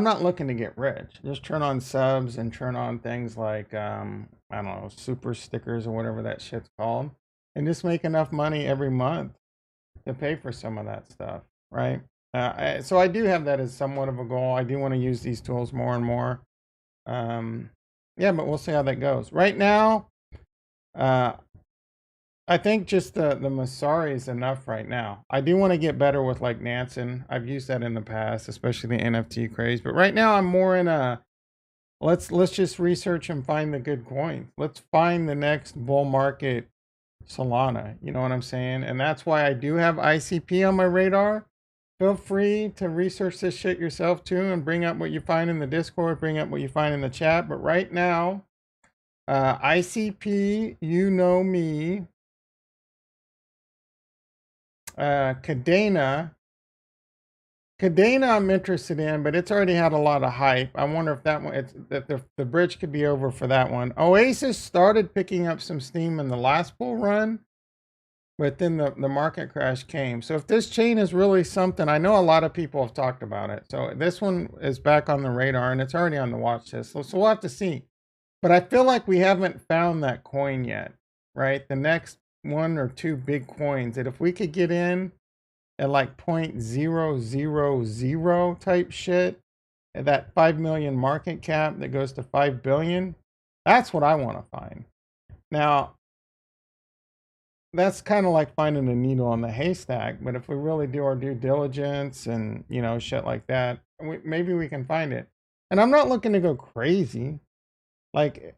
not looking to get rich. Just turn on subs and turn on things like I don't know, super stickers or whatever that shit's called, and just make enough money every month to pay for some of that stuff, right? So I do have that as somewhat of a goal. I do want to use these tools more and more. Yeah, but we'll see how that goes. Right now, uh, I think just the Masari is enough right now. I do want to get better with like Nansen. I've used that in the past, especially the NFT craze. But right now, I'm more in a let's just research and find the good coins. Let's find the next bull market Solana. You know what I'm saying? And that's why I do have ICP on my radar. Feel free to research this shit yourself too and bring up what you find in the Discord, bring up what you find in the chat. But right now, ICP, you know me. Cadena. Cadena I'm interested in, but it's already had a lot of hype. I wonder if that one, that the bridge could be over for that one. Oasis started picking up some steam in the last bull run, but then the market crash came. So if this chain is really something, I know a lot of people have talked about it. So this one is back on the radar and it's already on the watch list. So we'll have to see. But I feel like we haven't found that coin yet, right? The next one or two big coins that if we could get in at like 0.000 type shit, at that 5 million market cap that goes to 5 billion, that's what I want to find. Now, that's kind of like finding a needle in the haystack. But if we really do our due diligence and, shit like that, maybe we can find it. And I'm not looking to go crazy. Like,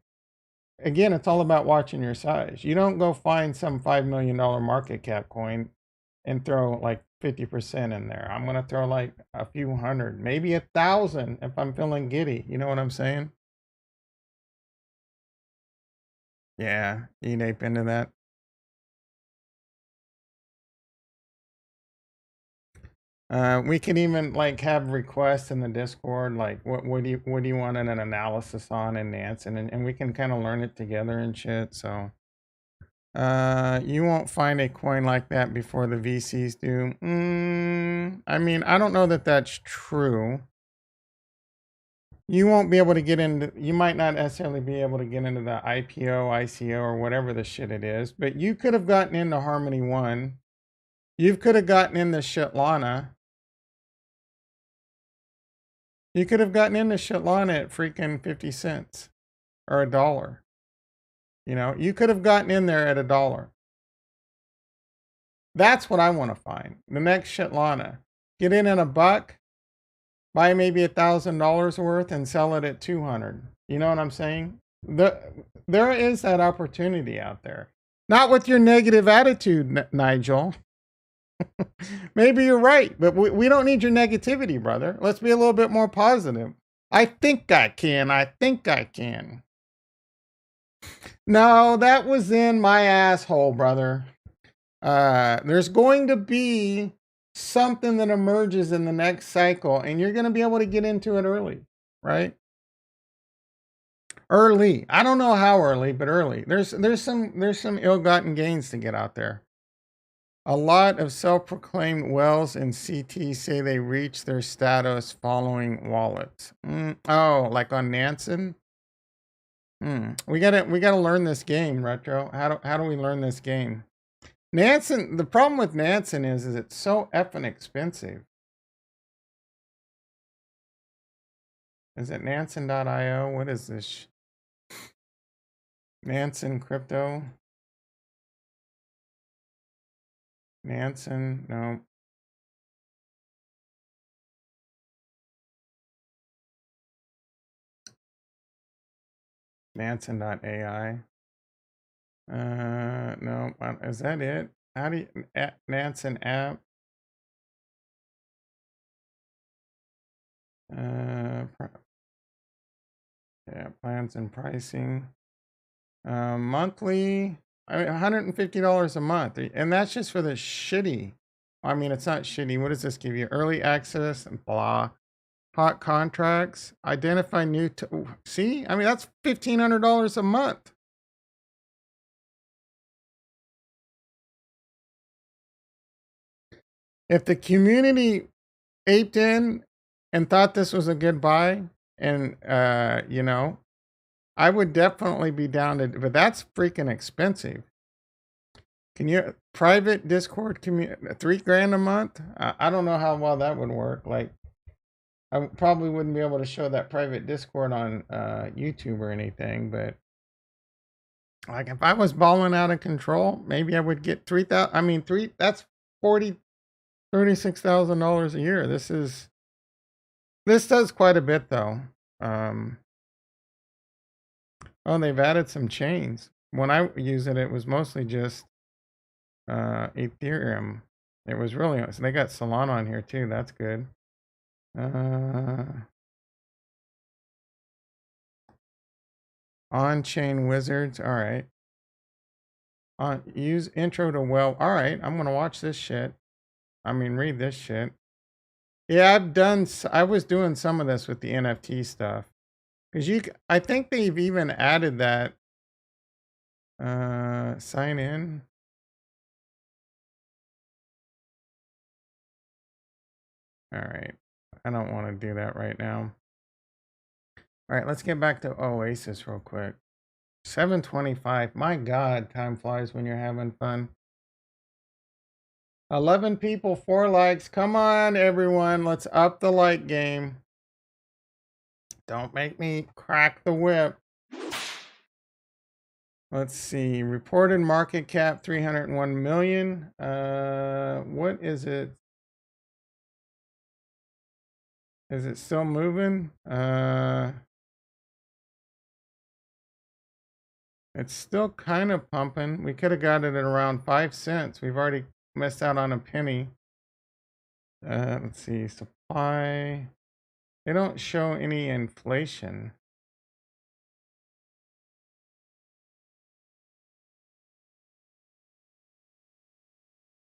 again, it's all about watching your size. You don't go find some $5 million market cap coin and throw like 50% in there. I'm going to throw like a few hundred, maybe 1,000 if I'm feeling giddy. You know what I'm saying? Yeah, you nape into that. We can even like have requests in the Discord, like what do you want an analysis on in Nansen, and we can kind of learn it together and shit. So you won't find a coin like that before the VCs do. I mean, I don't know that that's true. You won't be able to get into, you might not necessarily be able to get into the IPO, ICO, or whatever the shit it is, but you could have gotten into Harmony One. You could have gotten into Shitlana. You could have gotten into Shitlana at freaking 50 cents or $1. You could have gotten in there at $1. That's what I want to find. The next Shitlana. Get in at $1, buy maybe $1,000 worth and sell it at 200. You know what I'm saying? There is that opportunity out there. Not with your negative attitude, Nigel. Maybe you're right, but we don't need your negativity, brother. Let's be a little bit more positive. I think I can. I think I can. No, that was in my asshole, brother. There's going to be something that emerges in the next cycle, and you're going to be able to get into it early, right? Early. I don't know how early, but early. There's some ill-gotten gains to get out there. A lot of self-proclaimed whales in CT say they reach their status following wallets. Oh, like on Nansen? We gotta learn this game, Retro. How do we learn this game? Nansen, the problem with Nansen is it's so effing expensive. Is it Nansen.io? What is this? Nansen crypto? Nansen, no. Nansen.ai. No, is that it? How do you, Nansen app? Yeah, plans and pricing. Monthly, I mean, $150 a month. And that's just for the shitty. I mean, it's not shitty. What does this give you? Early access and blah. Hot contracts. Identify new. See? I mean, that's $1,500 a month. If the community aped in and thought this was a good buy, and, I would definitely be down to, but that's freaking expensive. Can you private Discord community $3,000 a month? I don't know how well that would work. Like, I probably wouldn't be able to show that private Discord on YouTube or anything, but like if I was balling out of control, maybe I would get 3,000. I mean, that's $36,000 a year. This does quite a bit though. Oh, they've added some chains. When I use it, it was mostly just Ethereum. It was really, so they got Solana on here too. That's good. On-chain wizards. All right. Use intro to well. All right. I'm gonna watch this shit. I mean, read this shit. Yeah, I was doing some of this with the NFT stuff. Because I think they've even added that. Sign in. All right. I don't want to do that right now. All right, let's get back to Oasis real quick. 7:25. My God, time flies when you're having fun. 11 people, 4 likes. Come on, everyone. Let's up the like game. Don't make me crack the whip. Let's see. Reported market cap 301 million. What is it? Is it still moving? It's still kind of pumping. We could have got it at around 5 cents. We've already missed out on a penny. Let's see. Supply. They don't show any inflation.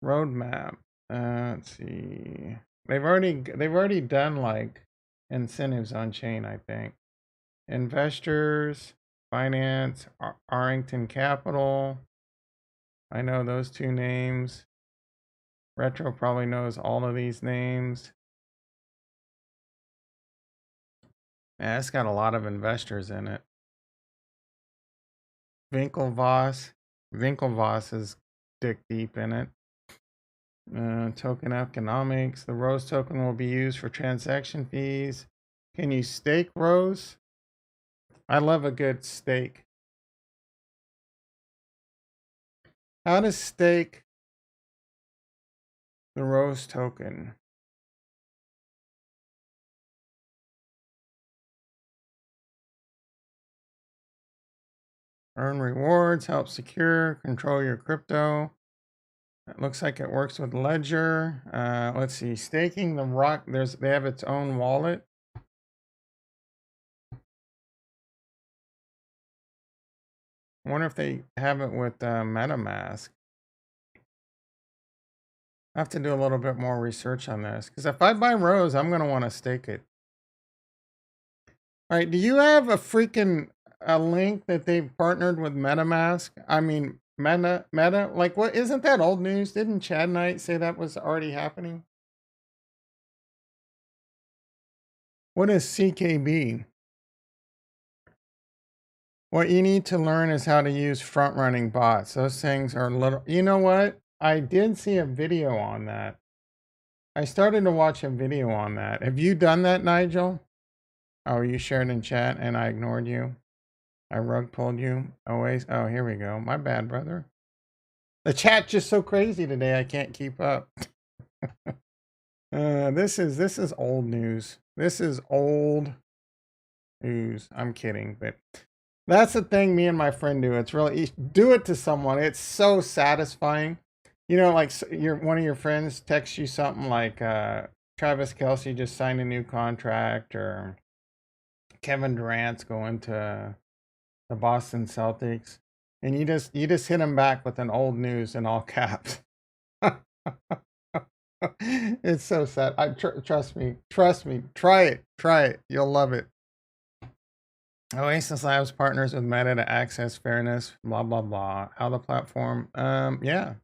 Roadmap. Let's see. They've already done like incentives on chain, I think. Investors, finance, Arlington Capital. I know those two names. Retro probably knows all of these names. Yeah, it's got a lot of investors in it. Winklevoss. Winklevoss is dick deep in it. Token economics. The Rose token will be used for transaction fees. Can you stake Rose? I love a good stake. How to stake the Rose token? Earn rewards, help secure, control your crypto. It looks like it works with Ledger. Let's see, staking the rock. They have its own wallet. I wonder if they have it with MetaMask. I have to do a little bit more research on this because if I buy Rose, I'm gonna want to stake it. All right, do you have a link that they've partnered with MetaMask? I mean, Meta. Like, what? Isn't that old news? Didn't Chad Knight say that was already happening? What is CKB? What you need to learn is how to use front running bots. Those things are little. You know what? I did see a video on that. I started to watch a video on that. Have you done that, Nigel? Oh, you shared in chat and I ignored you. I rug pulled you. Always. Oh, here we go. My bad, brother. The chat's just so crazy today. I can't keep up. This is old news. This is old news. I'm kidding, but that's the thing me and my friend do. It's really do it to someone. It's so satisfying. You know, like one of your friends texts you something like Travis Kelce just signed a new contract, or Kevin Durant's going to the Boston Celtics, and you just hit him back with an old news in all caps. It's so sad. Trust me, try it. You'll love it. Oasis Labs partners with Meta to access fairness, blah blah blah. How the platform, yeah.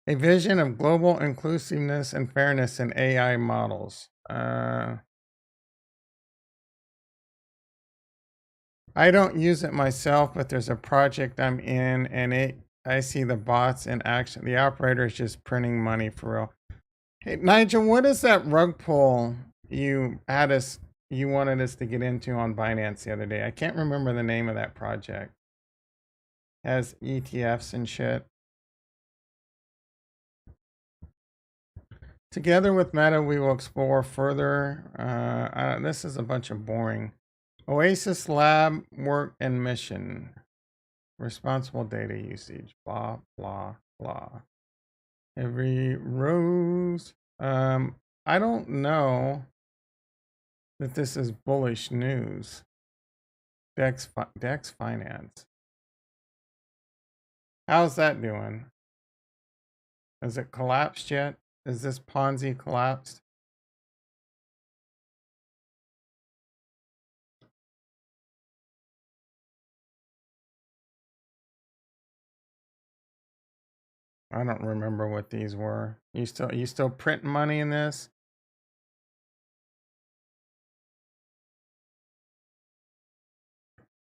A vision of global inclusiveness and fairness in AI models. I don't use it myself, but there's a project I'm in, and I see the bots in action. The operator is just printing money for real. Hey, Nigel, what is that rug pull you wanted us to get into on Binance the other day? I can't remember the name of that project. Has ETFs and shit. Together with Meta, we will explore further. This is a bunch of boring. Oasis Lab work and mission. Responsible data usage. Blah, blah, blah. Every rose. I don't know that this is bullish news. Dex Finance. How's that doing? Has it collapsed yet? Is this Ponzi collapsed? I don't remember what these were. You still print money in this?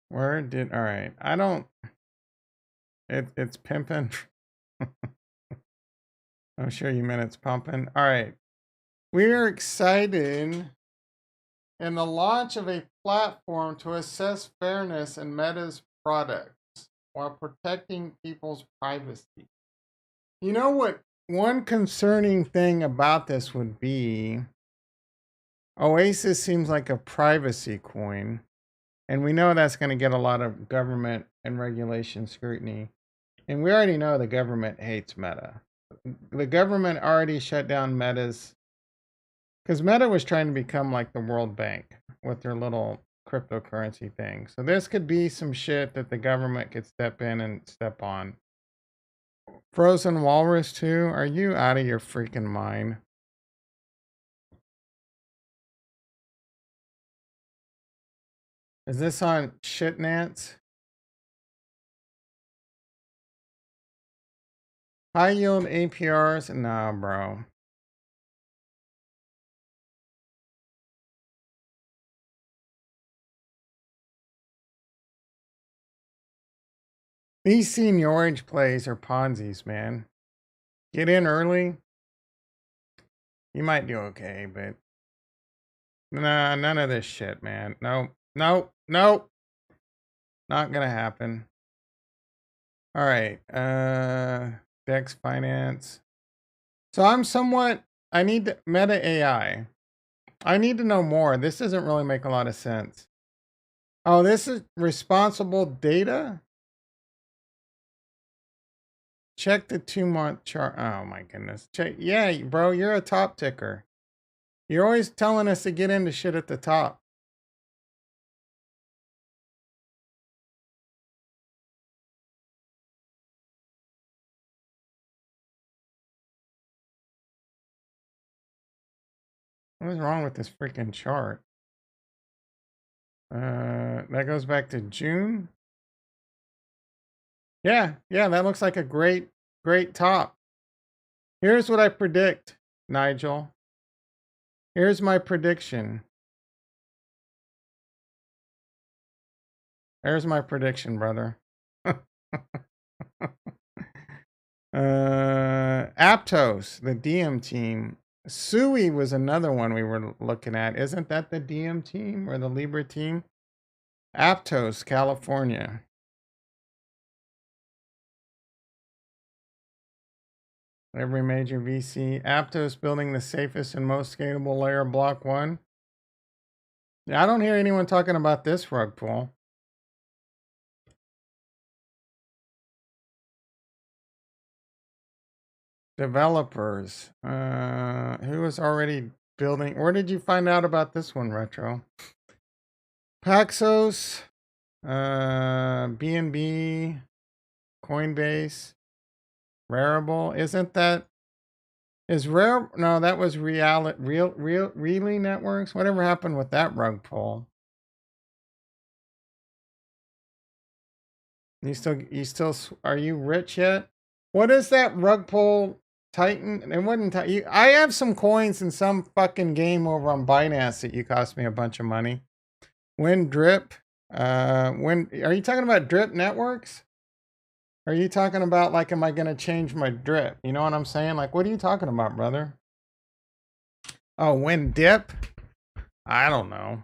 Where did all right. I don't it's pimping. I'm sure you meant it's pumping. All right. We're excited and the launch of a platform to assess fairness in Meta's products while protecting people's privacy. You know what? One concerning thing about this would be Oasis seems like a privacy coin, and we know that's going to get a lot of government and regulation scrutiny. And we already know the government hates Meta. The government already shut down Meta's, because Meta was trying to become like the World Bank with their little cryptocurrency thing. So this could be some shit that the government could step in and step on. Frozen Walrus 2, are you out of your freaking mind? Is this on Shitnance? High yield APRs? Nah, bro. These seniorage plays are Ponzi's, man. Get in early. You might do okay, but nah, none of this shit, man. No, no, no. Not gonna happen. All right. Dex Finance. So I need Meta AI. I need to know more. This doesn't really make a lot of sense. Oh, this is responsible data? Check the 2-month chart. Oh my goodness. Check. Yeah, bro, you're a top ticker. You're always telling us to get into shit at the top. What is wrong with this freaking chart? That goes back to June. Yeah, that looks like a great top. Here's what I predict, Nigel. Here's my prediction. There's my prediction, brother. Aptos, the DM team. Sui was another one we were looking at. Isn't that the DM team or the Libra team? Aptos, California. Every major VC. Aptos building the safest and most scalable layer block 1. Yeah, I don't hear anyone talking about this rug pull. Developers. Who is already building? Where did you find out about this one, Retro? Paxos, BNB, Coinbase, Rarible. Isn't that is Rare? No, that was Really Networks. Whatever happened with that rug pull? You still are you rich yet? What is that rug pull? Titan? It wasn't. I have some coins in some fucking game over on Binance that you cost me a bunch of money. When Drip? When are you talking about Drip Networks? Are you talking about like, am I gonna change my drip? You know what I'm saying? Like, what are you talking about, brother? Oh, when dip? I don't know.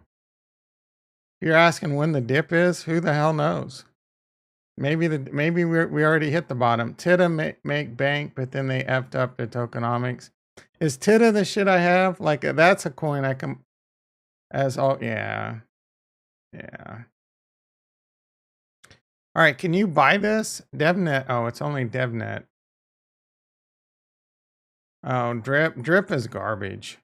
You're asking when the dip is? Who the hell knows? Maybe we already hit the bottom. Tita make bank, but then they effed up their tokenomics. Is Tita the shit I have? Like that's a coin I can yeah. All right, can you buy this? DevNet. Oh, it's only DevNet. Oh, Drip is garbage.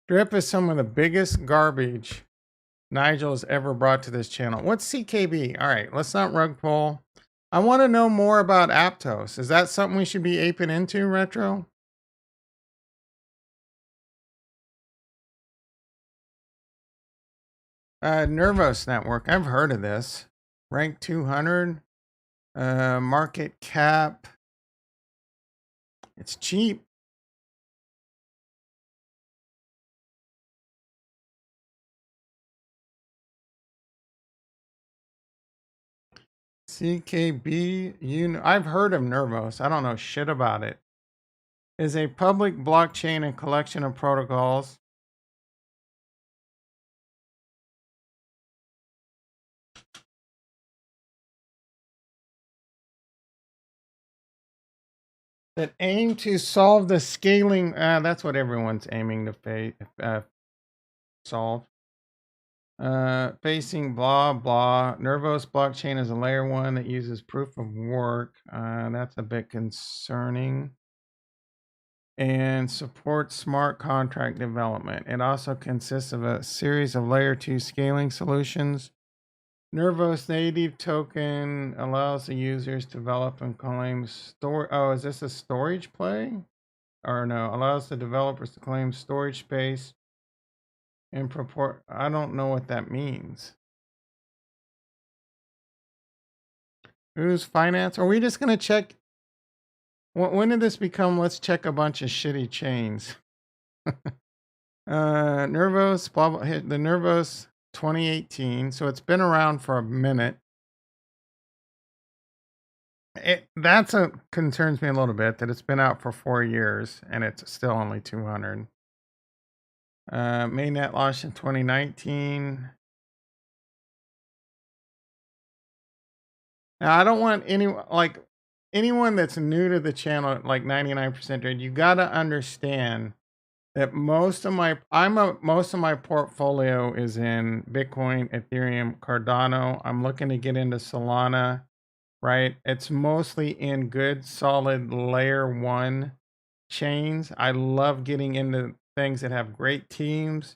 Drip is some of the biggest garbage Nigel's ever brought to this channel. What's CKB? All right, let's not rug pull. I want to know more about Aptos. Is that something we should be aping into, Retro? Nervos Network. I've heard of this. Rank 200. Market cap. It's cheap. CKB, I've heard of Nervos. I don't know shit about it. Is a public blockchain and collection of protocols. that aim to solve the scaling. That's what everyone's aiming to solve. Facing blah blah. Nervos blockchain is a layer one that uses proof of work. That's a bit concerning. And supports smart contract development. It also consists of a series of layer two scaling solutions. Nervos native token allows the users to develop and claim store. Oh, is this a storage play? Or no, allows the developers to claim storage space and purport. I don't know what that means. Who's finance? Are we just gonna check? When did this become? Let's check a bunch of shitty chains. Nervos, blah, blah, hit the Nervos 2018. So it's been around for a minute. That's a concerns me a little bit that it's been out for 4 years and it's still only 200. Mainnet launched in 2019. Now I don't want anyone that's new to the channel, like 99% trade. You got to understand that most of my portfolio is in Bitcoin, Ethereum, Cardano. I'm looking to get into Solana, right? It's mostly in good, solid layer one chains. I love getting into things that have great teams,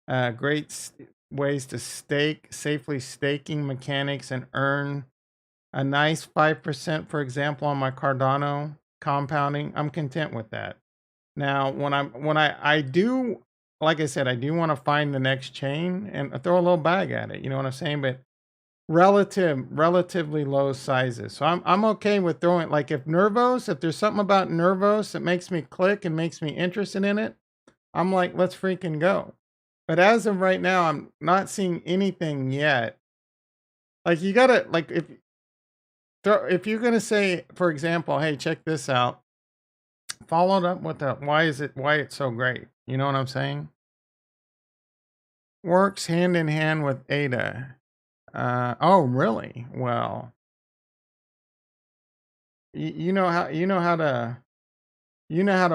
ways to stake, safely staking mechanics, and earn a nice 5%, for example, on my Cardano compounding. I'm content with that. Now, I do, like I said, I do want to find the next chain and throw a little bag at it. You know what I'm saying? But relatively low sizes. So I'm okay with throwing, like, if there's something about Nervos that makes me click and makes me interested in it, I'm like, let's freaking go. But as of right now, I'm not seeing anything yet. Like, you gotta, like, if you're gonna say, for example, hey, check this out, followed up with why it's so great. You know what I'm saying? Works hand in hand with Ada. Oh, really? Well, you know how to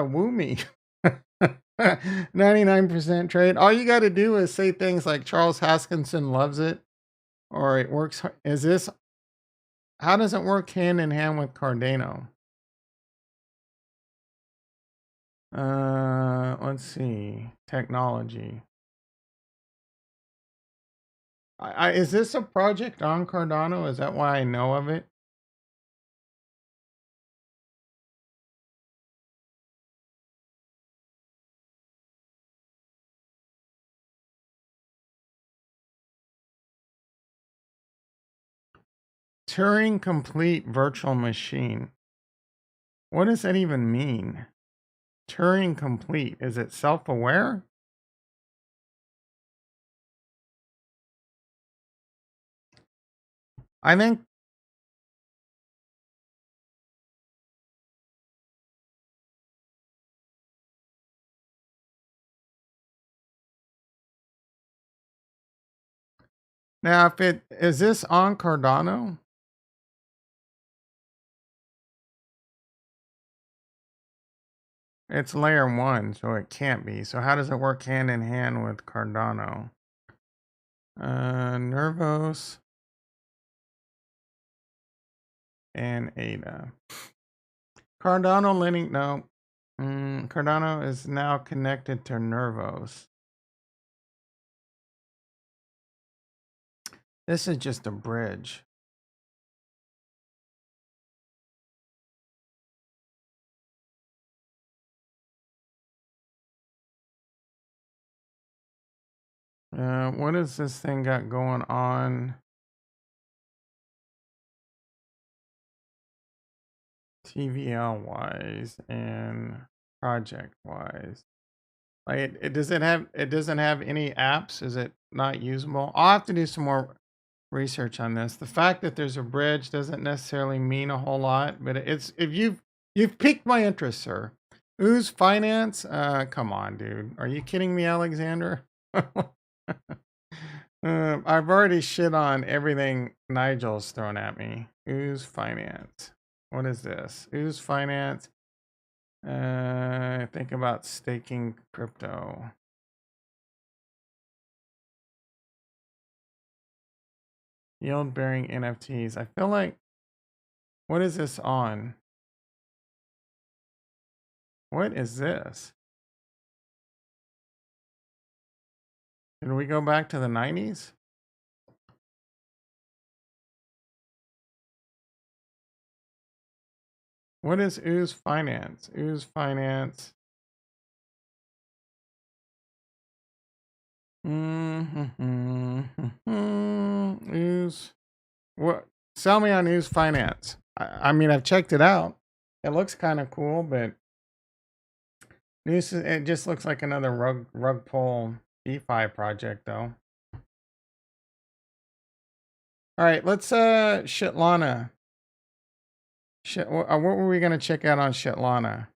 woo me. 99% trade. All you got to do is say things like Charles Haskinson loves it, or it works. How does it work hand in hand with Cardano? Let's see. Technology. Is this a project on Cardano? Is that why I know of it? Turing complete virtual machine. What does that even mean? Turing complete. Is it self-aware? I think now if it is this on Cardano? It's layer one, so it can't be. So how does it work hand in hand with Cardano? Nervos and Ada. Cardano lending, no. Cardano is now connected to Nervos. This is just a bridge. What is this thing got going on? TVL wise and project wise. Like it doesn't have any apps. Is it not usable? I'll have to do some more research on this. The fact that there's a bridge doesn't necessarily mean a whole lot, but it's if you've piqued my interest, sir. Who's finance? Come on, dude. Are you kidding me, Alexander? I've already shit on everything Nigel's thrown at me. Who's finance? What is this? Who's finance? Think about staking crypto. Yield bearing NFTs. I feel like, what is this on? What is this? Did we go back to the 90s? What is Ooze Finance? Ooze Finance. Ooze. What? Sell me on Ooze Finance. I mean, I've checked it out. It looks kind of cool, but it just looks like another rug pull DeFi project, though. All right, let's Shitlana. What were we gonna check out on Shitlana?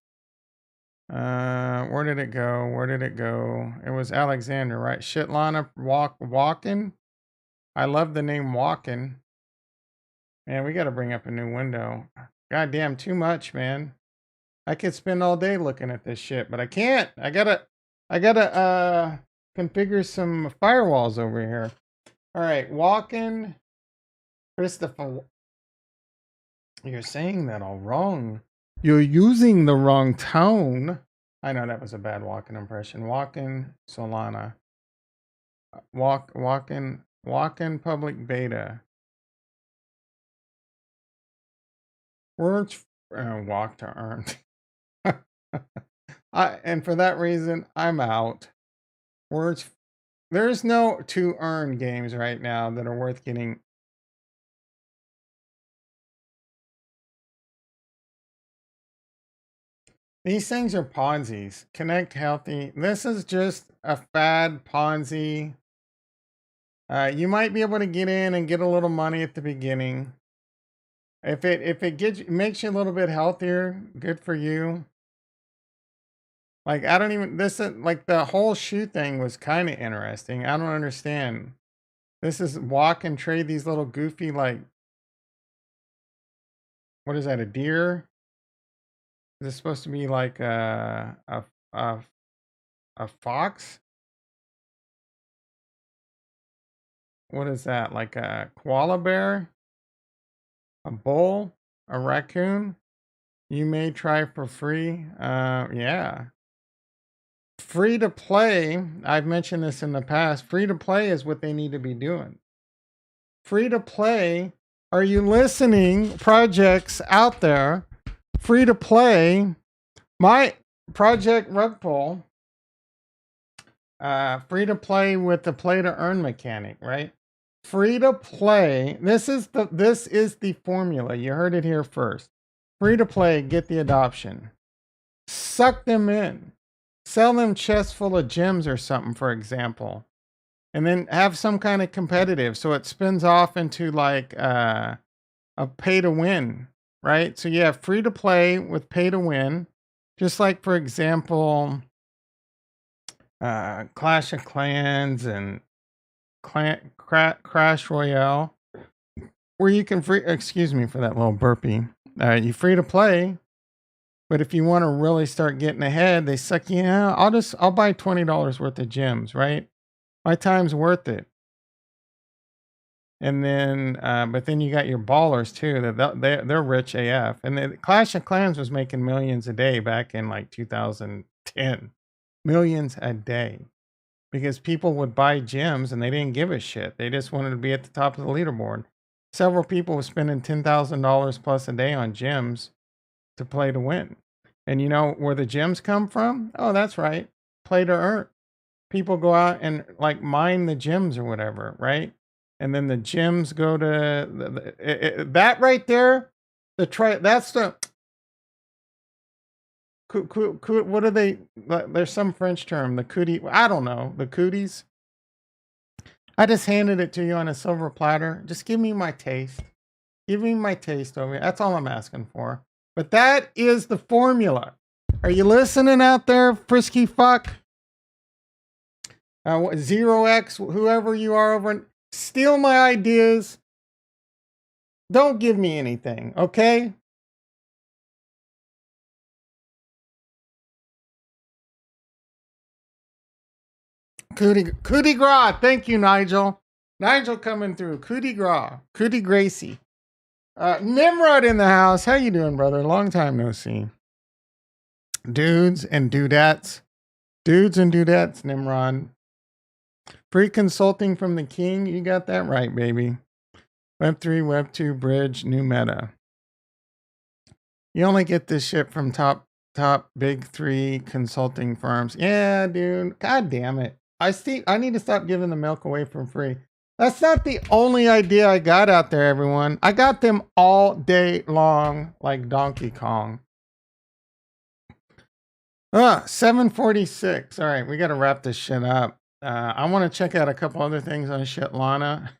Where did it go? Where did it go? It was Alexander, right? Shitlana walking. I love the name walking. Man, we got to bring up a new window. Goddamn, too much, man. I could spend all day looking at this shit, but I can't. I gotta configure some firewalls over here. All right, walking. Christopher, you're saying that all wrong. You're using the wrong tone. I know that was a bad walking impression. Walking Solana. Walking public beta. Words walk to earn. And for that reason, I'm out. Words. There's no to earn games right now that are worth getting. These things are Ponzi's. Connect Healthy. This is just a fad Ponzi. You might be able to get in and get a little money at the beginning. If it makes you a little bit healthier, good for you. Like I don't even like the whole shoe thing was kind of interesting. I don't understand. This is walk and trade these little goofy like what is that, a deer? Is this supposed to be like a fox? What is that? Like a koala bear? A bull? A raccoon? You may try for free. Yeah. Free to play. I've mentioned this in the past. Free to play is what they need to be doing. Free to play. Are you listening? Projects out there. Free to play. My project rug pull. Free to play with the play to earn mechanic, right? Free to play. This is the formula. You heard it here first. Free to play, get the adoption. Suck them in. Sell them chests full of gems or something, for example. And then have some kind of competitive. So it spins off into like a pay to win, right? So you have free to play with pay to win. Just like, for example, Clash of Clans and Crash Royale, where you can excuse me for that little burpee. You free to play, but if you want to really start getting ahead, they suck you out. I'll buy $20 worth of gems, right? My time's worth it. And then, but then you got your ballers too. They're rich AF. And the Clash of Clans was making millions a day back in like 2010, millions a day, because people would buy gems and they didn't give a shit. They just wanted to be at the top of the leaderboard. Several people were spending $10,000 plus a day on gems to play to win. And you know where the gems come from? Oh, that's right. Play to earn. People go out and like mine the gems or whatever, right? And then the gems go to that right there. That's the what are they? There's some French term, the cootie. I don't know, the cooties. I just handed it to you on a silver platter. Just give me my taste. Give me my taste over here. That's all I'm asking for. But that is the formula. Are you listening out there, frisky fuck? 0x, whoever you are over, steal my ideas. Don't give me anything, okay? Coup de grace. Thank you, Nigel. Nigel coming through. Coup de grace. Coup de Gracie. Nimrod in the house. How you doing, brother? Long time no see. Dudes and dudettes. Dudes and dudettes, Nimrod. Free consulting from the king. You got that right, baby. Web 3, Web 2, Bridge, new meta. You only get this shit from top big 3 consulting firms. Yeah, dude. God damn it. I need to stop giving the milk away for free. That's not the only idea I got out there, everyone. I got them all day long, like Donkey Kong. 7:46. All right, we got to wrap this shit up. I want to check out a couple other things on Shitlana.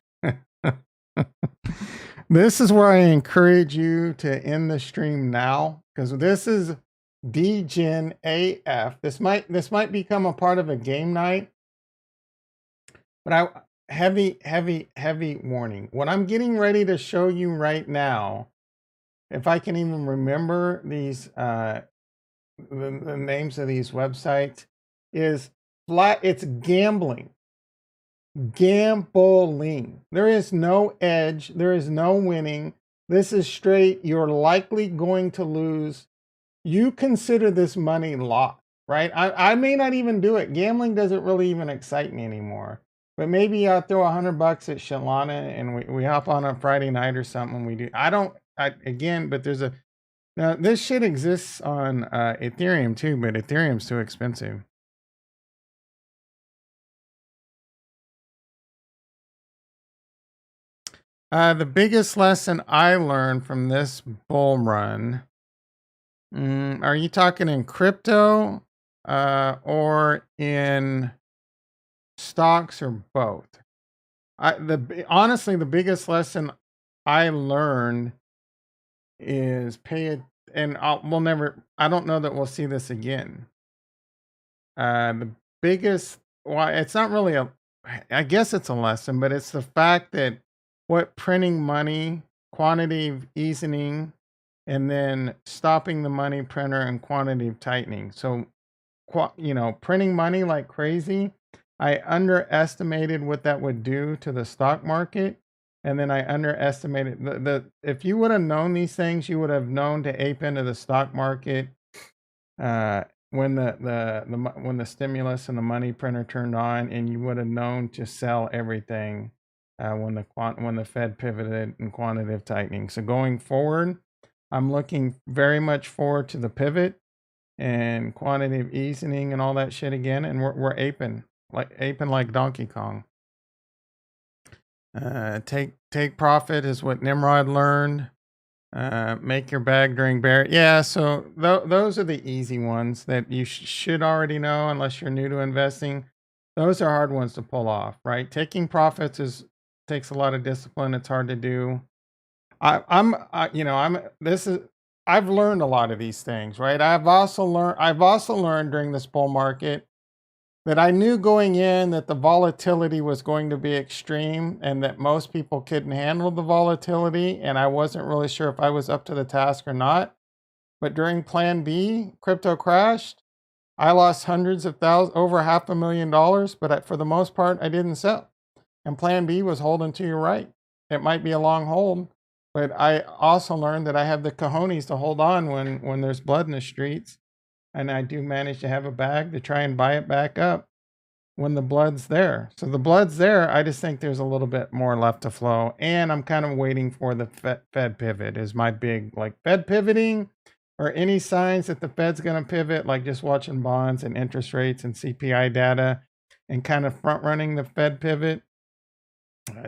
This is where I encourage you to end the stream now, because this is DGen AF. This might become a part of a game night, but heavy warning. What I'm getting ready to show you right now, if I can even remember these the names of these websites, is flat. It's gambling. Gambling. There is no edge. There is no winning. This is straight. You're likely going to lose. You consider this money lost, right? I may not even do it. Gambling doesn't really even excite me anymore. But maybe I'll throw $100 at Shitlana and we hop on a Friday night or something. We do. But there's a. Now, this shit exists on Ethereum too, but Ethereum's too expensive. The biggest lesson I learned from this bull run, are you talking in crypto or in stocks or both? Honestly, the biggest lesson I learned is pay it, and I don't know that we'll see this again. The biggest, it's not really I guess it's a lesson, but it's the fact that what printing money, quantitative easing, and then stopping the money printer and quantitative tightening. So, printing money like crazy, I underestimated what that would do to the stock market. And then I underestimated if you would have known these things, you would have known to ape into the stock market when the stimulus and the money printer turned on, and you would have known to sell everything when the Fed pivoted in quantitative tightening. So going forward, I'm looking very much forward to the pivot and quantitative easing and all that shit again, and we're aping like Donkey Kong. Take profit is what Nimrod learned. Make your bag during bear. Yeah, so those are the easy ones that you should already know unless you're new to investing. Those are hard ones to pull off, right? Taking profits takes a lot of discipline. It's hard to do. I've learned a lot of these things, right? I've also learned during this bull market that I knew going in that the volatility was going to be extreme and that most people couldn't handle the volatility. And I wasn't really sure if I was up to the task or not. But during Plan B, crypto crashed. I lost hundreds of thousands, over $500,000, but for the most part, I didn't sell. And Plan B was holding to your right. It might be a long hold, but I also learned that I have the cojones to hold on when there's blood in the streets. And I do manage to have a bag to try and buy it back up when the blood's there. So the blood's there. I just think there's a little bit more left to flow. And I'm kind of waiting for the Fed pivot is my big, Fed pivoting or any signs that the Fed's going to pivot, like just watching bonds and interest rates and CPI data and kind of front running the Fed pivot,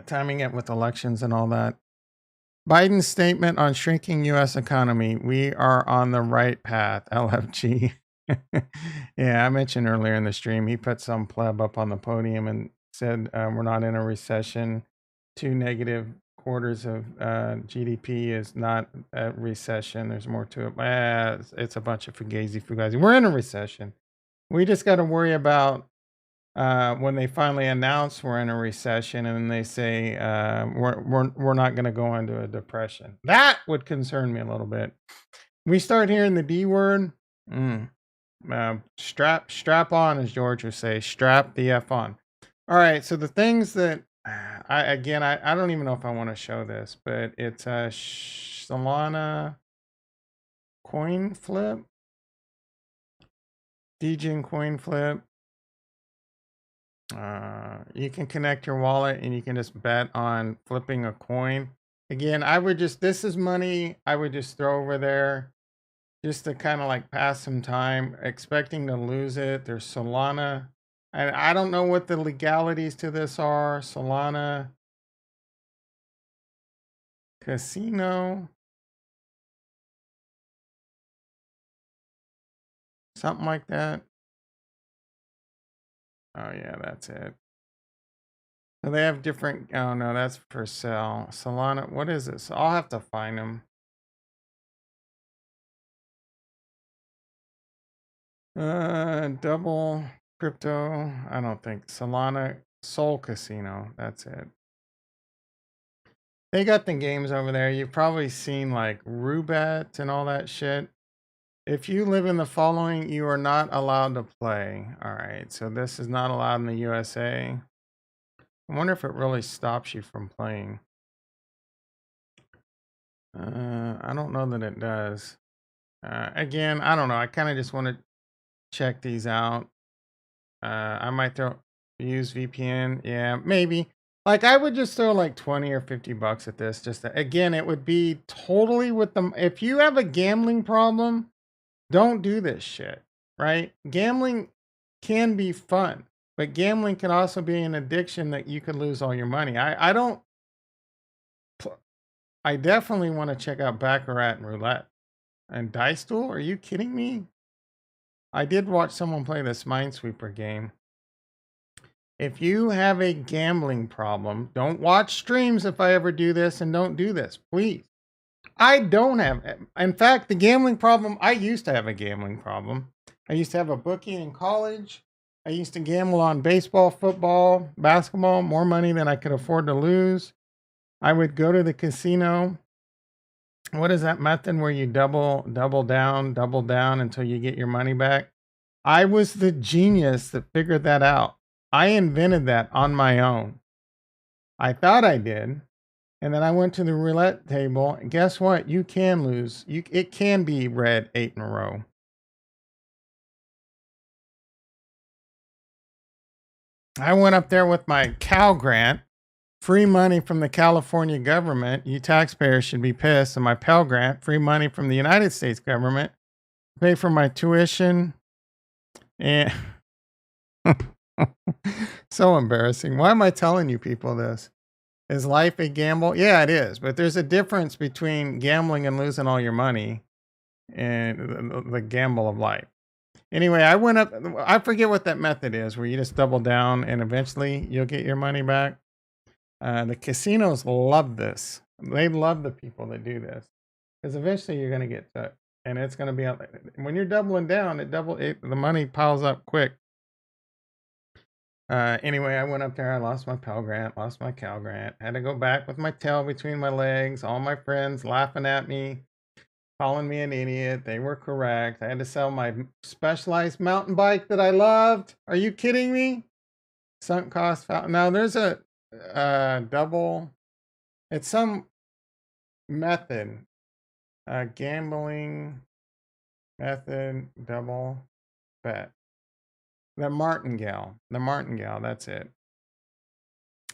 timing it with elections and all that. Biden's statement on shrinking U.S. economy. We are on the right path, LFG. Yeah, I mentioned earlier in the stream, he put some pleb up on the podium and said we're not in a recession. 2 negative quarters of GDP is not a recession. There's more to it. It's a bunch of fugazi. We're in a recession. We just got to worry about when they finally announce we're in a recession and they say we're not going to go into a depression. That would concern me a little bit. We start hearing the D word. Strap on, as George would say. Strap the F on. All right. So the things that I don't even know if I want to show this, but it's a Solana coin flip, DGen coin flip. You can connect your wallet and you can just bet on flipping a coin. Again, this is money I would just throw over there just to kind of like pass some time, expecting to lose it. There's Solana. And I don't know what the legalities to this are. Solana Casino, something like that. Oh, yeah, that's it. So they have different. Oh, no, that's for sale. Solana, what is this? I'll have to find them. Double crypto. I don't think Solana Soul Casino. That's it. They got the games over there. You've probably seen like Roulette and all that shit. If you live in the following, you are not allowed to play. All right, so this is not allowed in the USA. I wonder if it really stops you from playing. I don't know that it does. Again, I don't know. I kind of just want to check these out. I might use VPN. Yeah, maybe. Like I would just throw like 20 or 50 bucks at this. Again, it would be totally with them. If you have a gambling problem, don't do this shit, right? Gambling can be fun, but gambling can also be an addiction that you could lose all your money. I definitely want to check out Baccarat and Roulette and Dice Duel. Are you kidding me? I did watch someone play this Minesweeper game. If you have a gambling problem, don't watch streams if I ever do this, and don't do this, please. I don't have, in fact, the gambling problem, I used to have a gambling problem. I used to have a bookie in college. I used to gamble on baseball, football, basketball, more money than I could afford to lose. I would go to the casino. What is that method where you double down until you get your money back? I was the genius that figured that out. I invented that on my own. I thought I did. And then I went to the roulette table. And guess what? You can lose. It can be red 8 in a row. I went up there with my Cal grant, free money from the California government. You taxpayers should be pissed. And my Pell Grant, free money from the United States government, pay for my tuition. And so embarrassing. Why am I telling you people this? Is life a gamble? Yeah, it is. But there's a difference between gambling and losing all your money and the gamble of life. Anyway, I went up. I forget what that method is, where you just double down and eventually you'll get your money back. The casinos love this. They love the people that do this because eventually you're going to get to it, and it's going to be out. When you're doubling down, the money piles up quick. Anyway, I went up there. I lost my Pell Grant, lost my Cal Grant. Had to go back with my tail between my legs. All my friends laughing at me, calling me an idiot. They were correct. I had to sell my Specialized mountain bike that I loved. Are you kidding me? Sunk cost. Now there's a double. It's some method. Gambling method double bet. The martingale. That's it.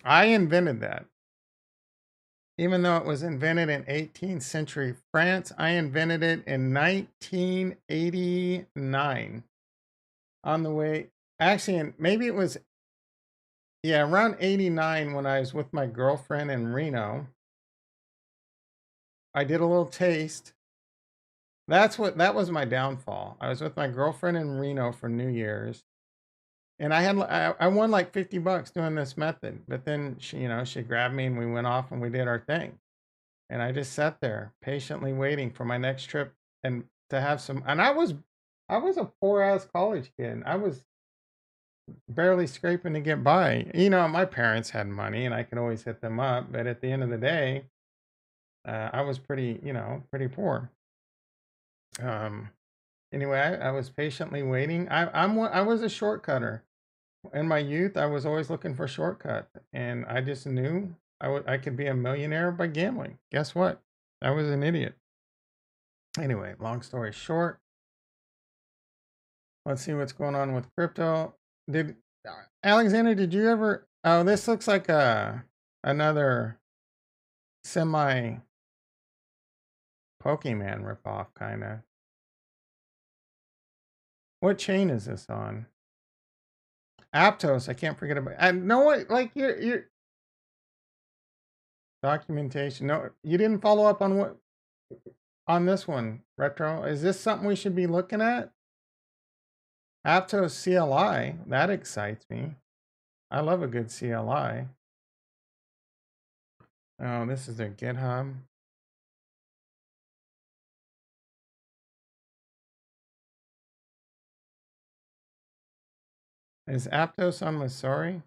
I invented that. Even though it was invented in 18th century France, I invented it in 1989. On the way, actually, and maybe it was, yeah, around 89 when I was with my girlfriend in Reno. I did a little taste. That was my downfall. I was with my girlfriend in Reno for New Year's. And I won like 50 bucks doing this method. But then she grabbed me and we went off and we did our thing. And I just sat there patiently waiting for my next trip and to have some. And I was a poor ass college kid. I was barely scraping to get by. My parents had money and I could always hit them up. But at the end of the day, I was pretty poor. Um, Anyway, I was patiently waiting. I was a shortcutter. In my youth, I was always looking for shortcut, and I just knew I could be a millionaire by gambling. Guess what? I was an idiot. Anyway, long story short, let's see what's going on with crypto. Did Alexander? Did you ever? Oh, this looks like a another semi Pokemon ripoff, kind of. What chain is this on? Aptos. I can't forget about. I know what. Like your documentation. No, you didn't follow up on what on this one, Retro. Is this something we should be looking at? Aptos CLI. That excites me. I love a good CLI. Oh, this is their GitHub. Is Aptos on Missouri?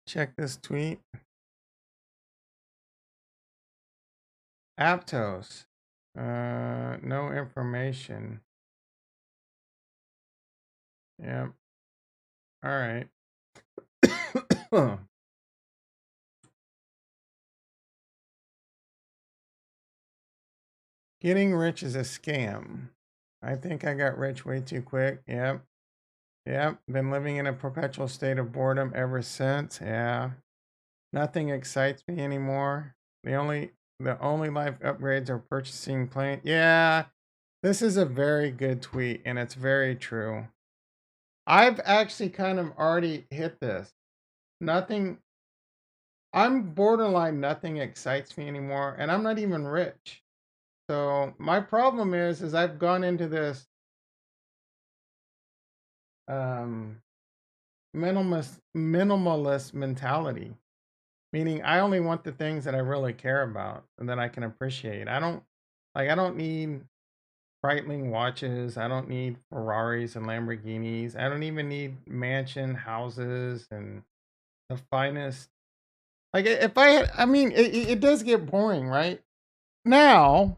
Check this tweet. Aptos. No information. Yep. All right. Getting rich is a scam. I think I got rich way too quick. Yep. Yep. Been living in a perpetual state of boredom ever since. Yeah. Nothing excites me anymore. The only life upgrades are purchasing plane. Yeah. This is a very good tweet and it's very true. I've actually kind of already hit this. Nothing I'm borderline nothing excites me anymore and I'm not even rich. So my problem is I've gone into this um minimalist mentality, meaning I only want the things that I really care about and that I can appreciate. I don't need Breitling watches. I don't need Ferraris and Lamborghinis. I don't even need mansion houses and the finest. Like if I had, I mean, it does get boring, right? Now,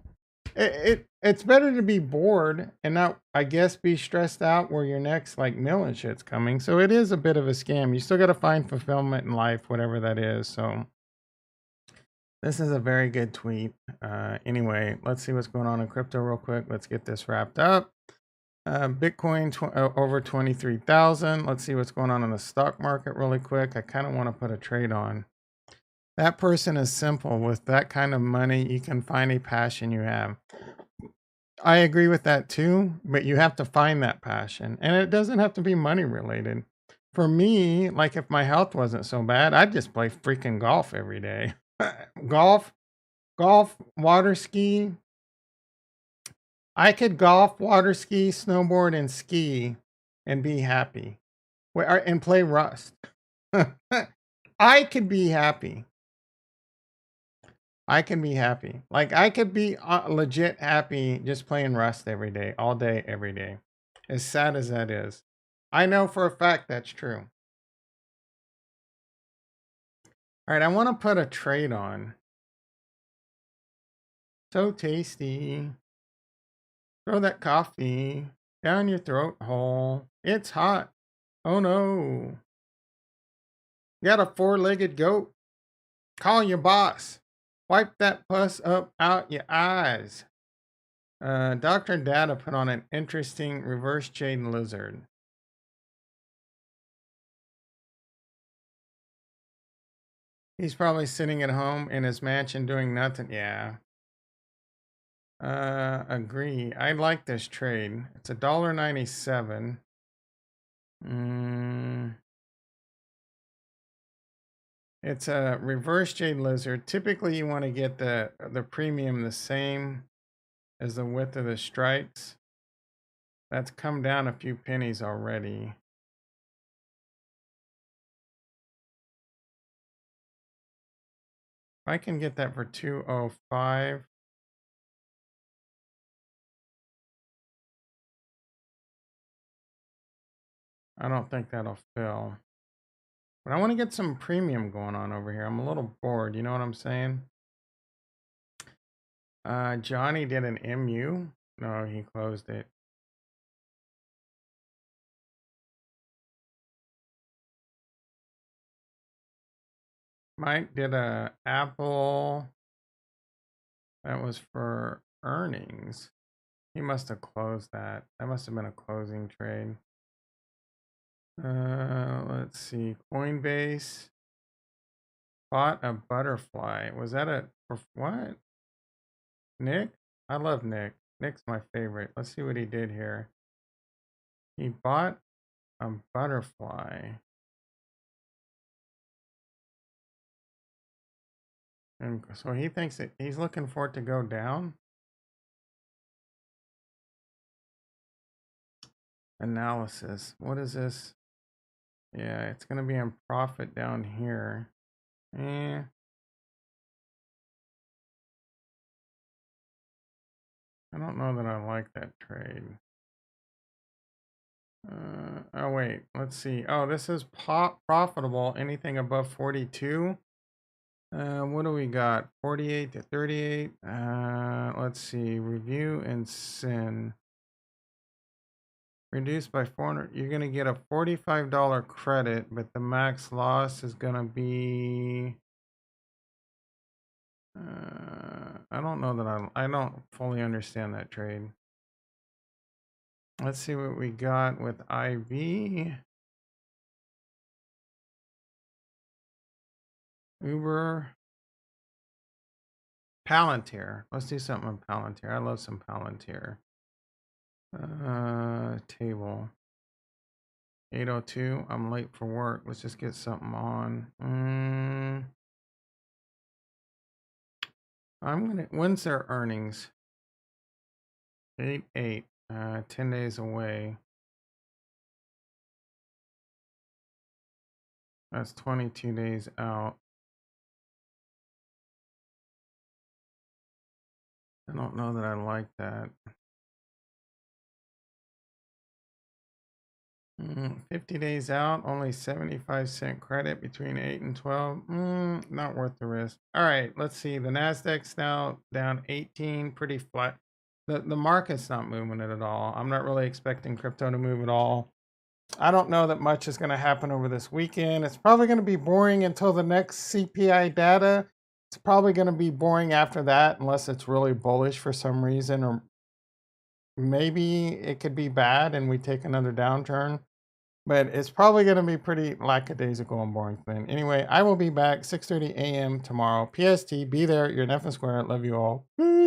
it's better to be bored and not, I guess, be stressed out where your next like meal and shit's coming. So it is a bit of a scam. You still got to find fulfillment in life, whatever that is. So this is a very good tweet. Anyway, let's see what's going on in crypto real quick. Let's get this wrapped up. Bitcoin over 23,000. Let's see what's going on in the stock market really quick. I kind of want to put a trade on. That person is simple. With that kind of money, you can find a passion you have. I agree with that too, but you have to find that passion. And it doesn't have to be money related. For me, like if my health wasn't so bad, I'd just play freaking golf every day. golf, golf, water ski. I could golf, water ski, snowboard, and ski and be happy. And play Rust. I could be happy. I can be happy. Like I could be legit happy just playing Rust every day, all day, every day. As sad as that is. I know for a fact that's true. All right, I want to put a trade on. So tasty. Throw that coffee down your throat hole. It's hot. Oh no. You got a four-legged goat? Call your boss. Wipe that pus up out your eyes. Dr. Data put on an interesting reverse chain lizard. He's probably sitting at home in his mansion doing nothing. Yeah. Agree. I like this trade. It's $1.97. Mm, it's a reverse jade lizard. Typically, you want to get the premium the same as the width of the strikes. That's come down a few pennies already. I can get that for 205. I don't think that'll fill. But I want to get some premium going on over here. I'm a little bored. You know what I'm saying? Johnny did an MU. No, he closed it. Mike did a Apple. That was for earnings. He must have closed that. That must have been a closing trade. Let's see. Coinbase bought a butterfly. Was that a for what? Nick? I love Nick. Nick's my favorite. Let's see what he did here. He bought a butterfly. And so he thinks that he's looking for it to go down. Analysis. What is this? Yeah, it's going to be in profit down here. Eh. I don't know that I like that trade. Oh, wait. Let's see. Oh, this is profitable. Anything above 42. What do we got? 48 to 38. Let's see. Review and sin. Reduced by 400. You're going to get a $45 credit, but the max loss is going to be... I don't know that I don't fully understand that trade. Let's see what we got with IV. Uber. Palantir. Let's do something on Palantir. I love some Palantir. Table. 8:02. I'm late for work. Let's just get something on. When's their earnings? 8/8. 10 days away. That's 22 days out. I don't know that I like that. 50 days out, only 75-cent credit between 8 and 12. Not worth the risk. All right, let's see. The Nasdaq's now down 18, pretty flat. The market's not moving it at all. I'm not really expecting crypto to move at all. I don't know that much is going to happen over this weekend. It's probably going to be boring until the next CPI data. It's probably going to be boring after that unless it's really bullish for some reason, or maybe it could be bad and we take another downturn. But it's probably going to be pretty lackadaisical and boring thing. Anyway, I will be back 6:30 a.m. tomorrow. PST, be there. You're an F and Square. Love you all. Peace.